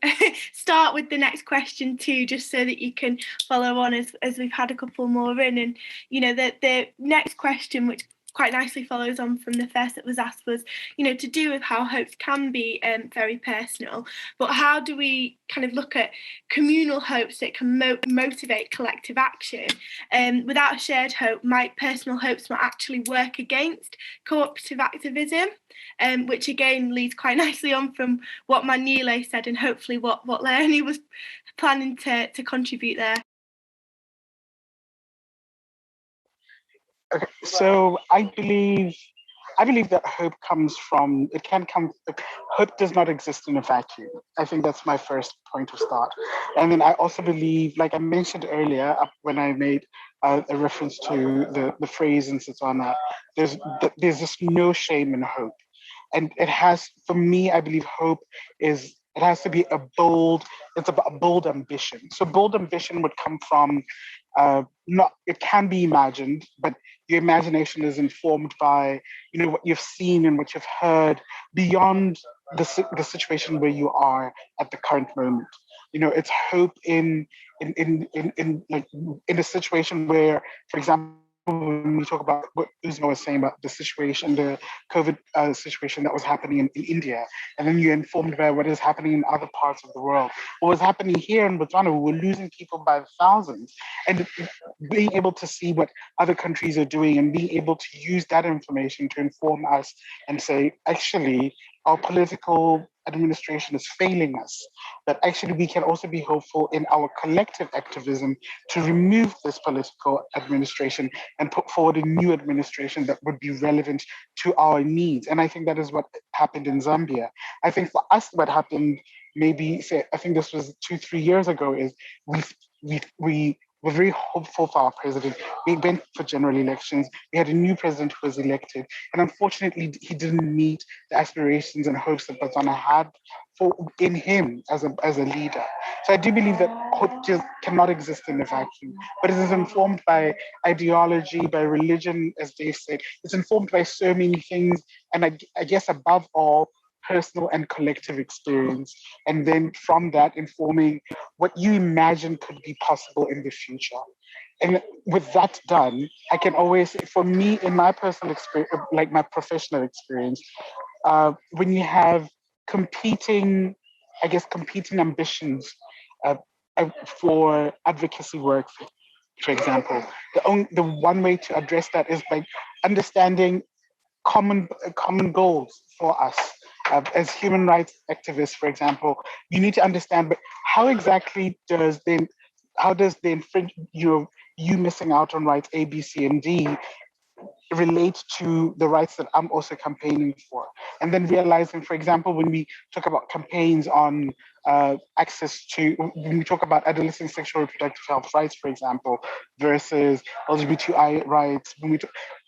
start with the next question too, just so that you can follow on as we've had a couple more in. And, the next question, which quite nicely follows on from the first that was asked, was, to do with how hopes can be very personal, but how do we kind of look at communal hopes that can motivate collective action? Without a shared hope, might personal hopes not actually work against cooperative activism? Which again leads quite nicely on from what Manile said and hopefully what Leonie was planning to contribute there. Okay, so I believe that hope hope does not exist in a vacuum. I think that's my first point of start. And then I also believe, like I mentioned earlier, when I made a reference to the phrase in Setswana, there's just no shame in hope. And for me, I believe hope it has to be it's about a bold ambition. So bold ambition would come from, it can be imagined, but your imagination is informed by, what you've seen and what you've heard beyond the situation where you are at the current moment. It's hope in a situation where, for example, when we talk about what Uzma was saying about the situation, the COVID situation that was happening in India, and then you're informed by what is happening in other parts of the world. What was happening here in Botswana, we were losing people by the thousands. And being able to see what other countries are doing and being able to use that information to inform us and say, actually, our political administration is failing us, but actually we can also be hopeful in our collective activism to remove this political administration and put forward a new administration that would be relevant to our needs. And I think that is what happened in Zambia. I think for us, what happened I think this was 2-3 years ago, is we were very hopeful for our president. We went for general elections. We had a new president who was elected. And unfortunately, he didn't meet the aspirations and hopes that Botswana had in him as a leader. So I do believe that hope just cannot exist in a vacuum, but it is informed by ideology, by religion, as Dave said. It's informed by so many things. And I guess above all, personal and collective experience, and then from that informing what you imagine could be possible in the future. And with that done, I can always, for me, in my personal experience, like my professional experience, when you have competing, I guess, competing ambitions uh, for advocacy work, for example, the one way to address that is by understanding common goals for us. As human rights activists, for example, you need to understand, but how exactly how does the infringe, you missing out on rights A, B, C, and D relate to the rights that I'm also campaigning for? And then realizing, for example, when we talk about campaigns on access to, when we talk about adolescent sexual reproductive health rights, for example, versus LGBTI rights,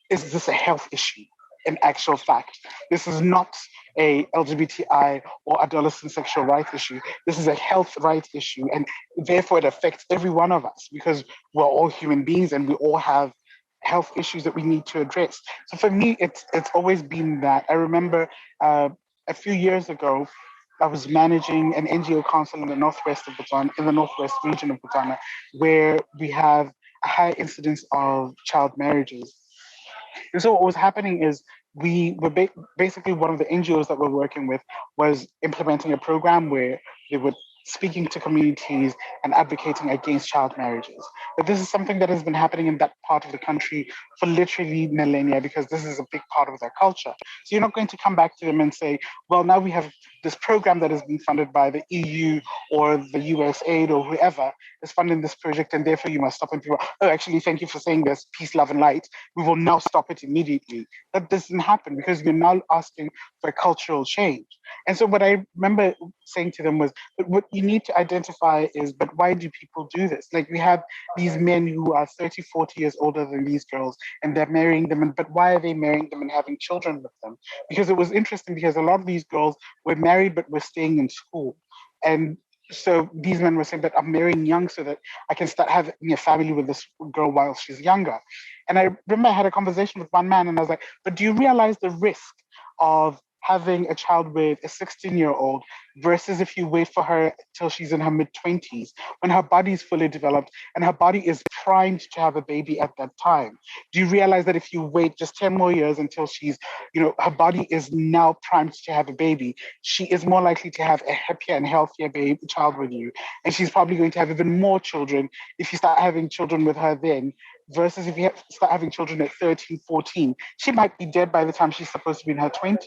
is this a health issue? In actual fact, this is not a LGBTI or adolescent sexual rights issue. This is a health rights issue, and therefore it affects every one of us because we're all human beings and we all have health issues that we need to address. So for me, it's always been that. I remember a few years ago, I was managing an NGO council in the northwest of Botswana, in the northwest region of Botswana, where we have a high incidence of child marriages. And so what was happening is we were basically, one of the NGOs that we're working with was implementing a program where they were speaking to communities and advocating against child marriages. But this is something that has been happening in that part of the country for literally millennia, because this is a big part of their culture. So you're not going to come back to them and say, well, now we have this program that is being funded by the EU or the US aid or whoever is funding this project, and therefore you must stop. And people, oh, actually, thank you for saying this, peace, love, and light. We will now stop it immediately. That doesn't happen because you're now asking for a cultural change. And so what I remember saying to them was, but what you need to identify is, but why do people do this? Like, we have these men who are 30, 40 years older than these girls, and they're marrying them. But why are they marrying them and having children with them? Because it was interesting, because a lot of these girls were married, but were staying in school. And so these men were saying that I'm marrying young so that I can start having a family with this girl while she's younger. And I remember I had a conversation with one man and I was like, but do you realize the risk of having a child with a 16-year-old versus if you wait for her till she's in her mid-20s, when her body is fully developed and her body is primed to have a baby at that time? Do you realize that if you wait just 10 more years until she's, her body is now primed to have a baby, she is more likely to have a happier and healthier child with you. And she's probably going to have even more children if you start having children with her then, versus if you start having children at 13, 14, she might be dead by the time she's supposed to be in her 20s.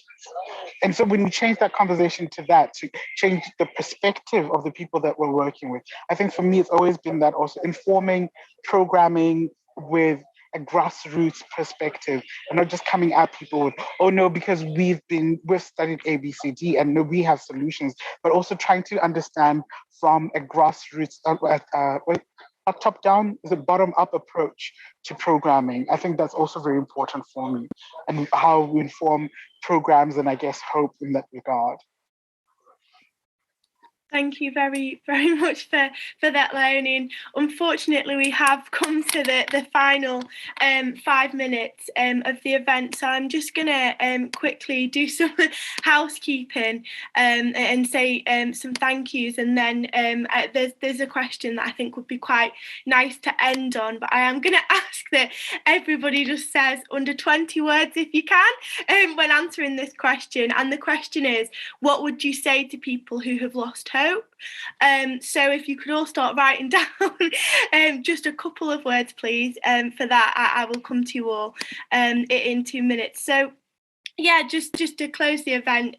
And so when we change that conversation to that, to change the perspective of the people that we're working with, I think for me, it's always been that also informing, programming with a grassroots perspective and not just coming at people with, oh no, because we've studied ABCD and no, we have solutions, but also trying to understand from a grassroots, a top-down, is a bottom-up approach to programming. I think that's also very important for me, and how we inform programs and I guess hope in that regard. Thank you very, very much for that, Leonie. Unfortunately, we have come to the final 5 minutes of the event, so I'm just going to quickly do some housekeeping and say some thank yous, and then there's a question that I think would be quite nice to end on, but I am going to ask that everybody just says under 20 words if you can when answering this question. And the question is, what would you say to people who have lost hope? So if you could all start writing down just a couple of words, please. For that, I will come to you all in 2 minutes. So yeah, just to close the event,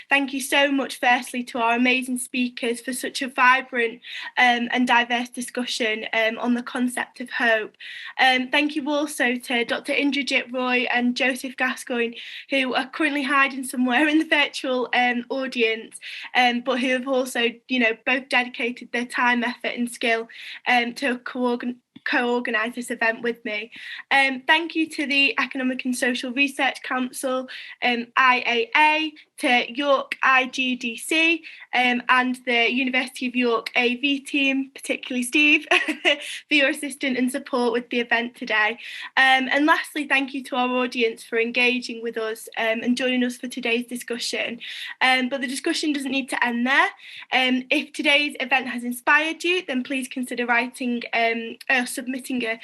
thank you so much firstly to our amazing speakers for such a vibrant and diverse discussion on the concept of hope. Thank you also to Dr. Indrajit Roy and Joseph Gascoigne, who are currently hiding somewhere in the virtual audience, but who have also, both dedicated their time, effort and skill to co-organise this event with me. Thank you to the Economic and Social Research Council, IAA, to York IGDC and the University of York AV team, particularly Steve, for your assistance and support with the event today. And lastly, thank you to our audience for engaging with us and joining us for today's discussion. But the discussion doesn't need to end there. If today's event has inspired you, then please consider writing submitting a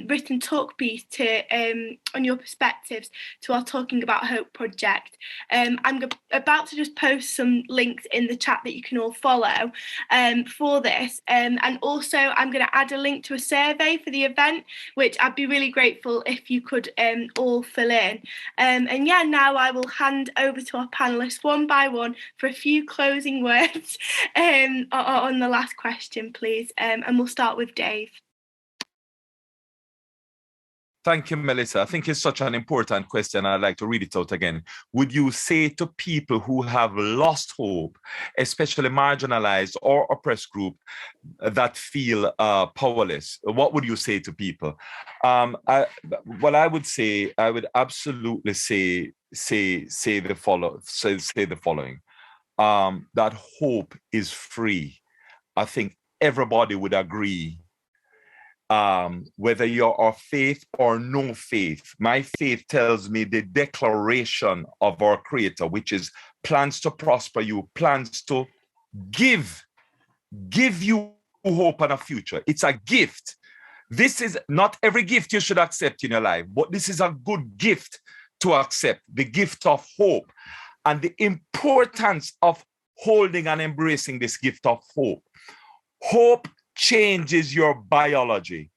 written talk piece on your perspectives to our Talking About Hope project. I'm about to just post some links in the chat that you can all follow for this, and also I'm going to add a link to a survey for the event, which I'd be really grateful if you could all fill in. And yeah, now I will hand over to our panelists one by one for a few closing words on the last question, please. And we'll start with Dave. Thank you, Melissa. I think it's such an important question. I'd like to read it out again. Would you say to people who have lost hope, especially marginalized or oppressed group that feel powerless, what would you say to people? I would say, I would absolutely say the following. That hope is free. I think everybody would agree. Whether you're of faith or no faith, my faith tells me the declaration of our Creator, which is plans to prosper you, plans to give you hope and a future. It's a gift. This is not every gift you should accept in your life, but this is a good gift to accept, the gift of hope, and the importance of holding and embracing this gift of hope. Hope changes your biology.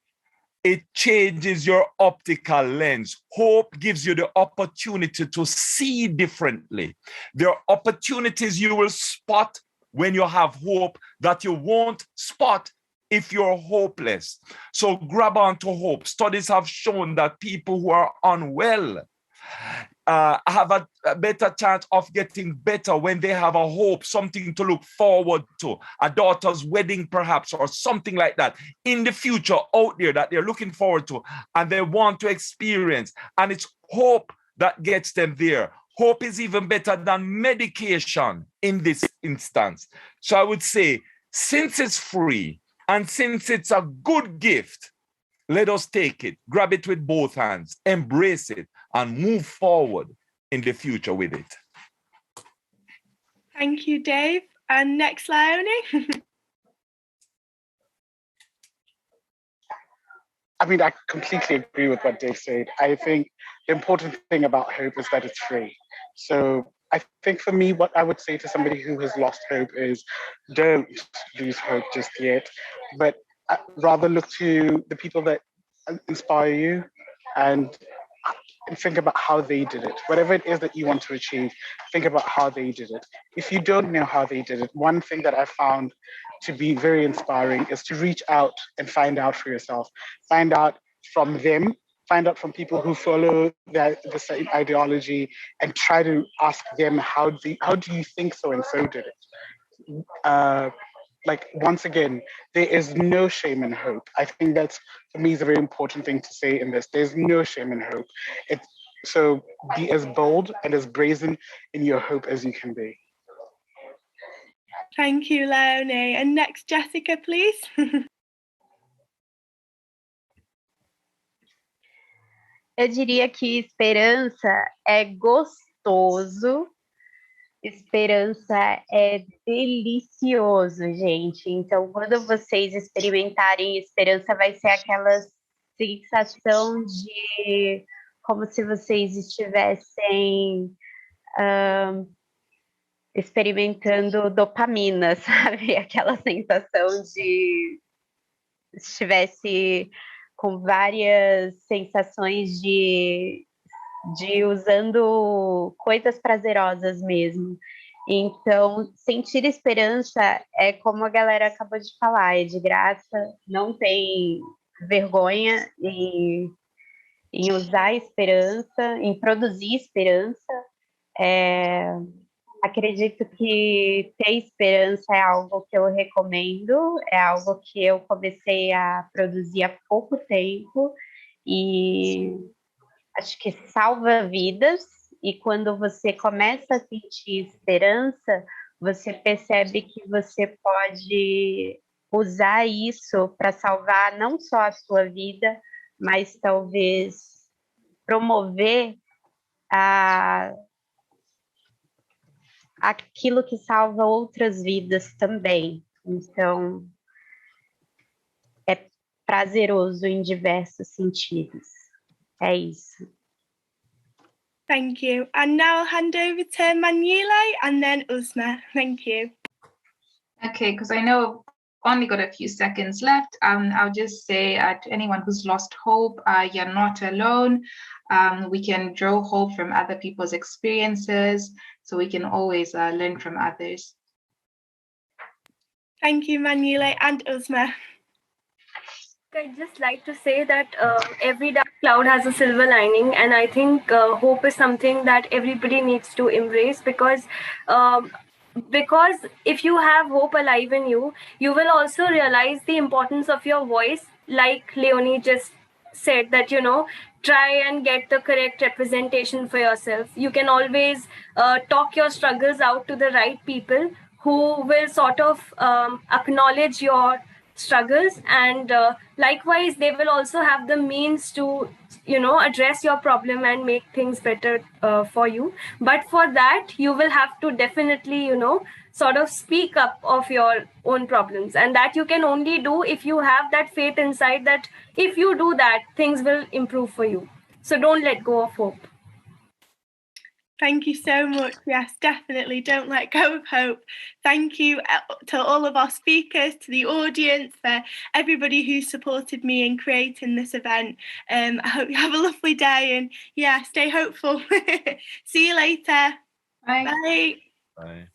It changes your optical lens. Hope gives you the opportunity to see differently. There are opportunities you will spot when you have hope that you won't spot if you're hopeless. So grab onto hope. Studies have shown that people who are unwell have a better chance of getting better when they have a hope, something to look forward to, a daughter's wedding perhaps, or something like that in the future out there that they're looking forward to and they want to experience. And it's hope that gets them there. Hope is even better than medication in this instance. So I would say, since it's free and since it's a good gift, let us take it, grab it with both hands, embrace it, and move forward in the future with it. Thank you, Dave. And next, Leonie. I mean, I completely agree with what Dave said. I think the important thing about hope is that it's free. So I think for me, what I would say to somebody who has lost hope is don't lose hope just yet, but rather look to the people that inspire you and think about how they did it. Whatever it is that you want to achieve, think about how they did it. If you don't know how they did it, one thing that I found to be very inspiring is to reach out and find out for yourself. Find out from them, find out from people who follow the same ideology, and try to ask them, how do you think so and so did it? Like, once again, there is no shame in hope. I think that's, for me, is a very important thing to say in this. There's no shame in hope. So be as bold and as brazen in your hope as you can be. Thank you, Leonie. And next, Jessica, please. Eu diria que esperança é gostoso. Esperança é delicioso, gente. Então, quando vocês experimentarem esperança, vai ser aquela sensação de como se vocês estivessem experimentando dopamina, sabe? Aquela sensação de estivesse com várias sensações de usando coisas prazerosas mesmo. Então, sentir esperança é como a galera acabou de falar, é de graça, não tem vergonha em usar esperança, em produzir esperança. Acredito que ter esperança é algo que eu recomendo, é algo que eu comecei a produzir há pouco tempo e acho que salva vidas, e quando você começa a sentir esperança, você percebe que você pode usar isso para salvar não só a sua vida, mas talvez promover aquilo que salva outras vidas também. Então, prazeroso em diversos sentidos. É isso. Thank you. And now I'll hand over to Manuela and then Uzma. Thank you. Okay, because I know I've only got a few seconds left. I'll just say to anyone who's lost hope, you're not alone. We can draw hope from other people's experiences, so we can always learn from others. Thank you, Manuela and Uzma. I'd just like to say that every dark cloud has a silver lining, and I think hope is something that everybody needs to embrace, because if you have hope alive in you, you will also realize the importance of your voice. Like Leonie just said, that try and get the correct representation for yourself. You can always talk your struggles out to the right people who will sort of acknowledge your struggles, and likewise they will also have the means to address your problem and make things better for you. But for that, you will have to definitely sort of speak up of your own problems, and that you can only do if you have that faith inside, that if you do that, things will improve for you. So don't let go of hope. Thank you so much. Yes, definitely. Don't let go of hope. Thank you to all of our speakers, to the audience, for everybody who supported me in creating this event. I hope you have a lovely day, and stay hopeful. See you later. Bye. Bye. Bye.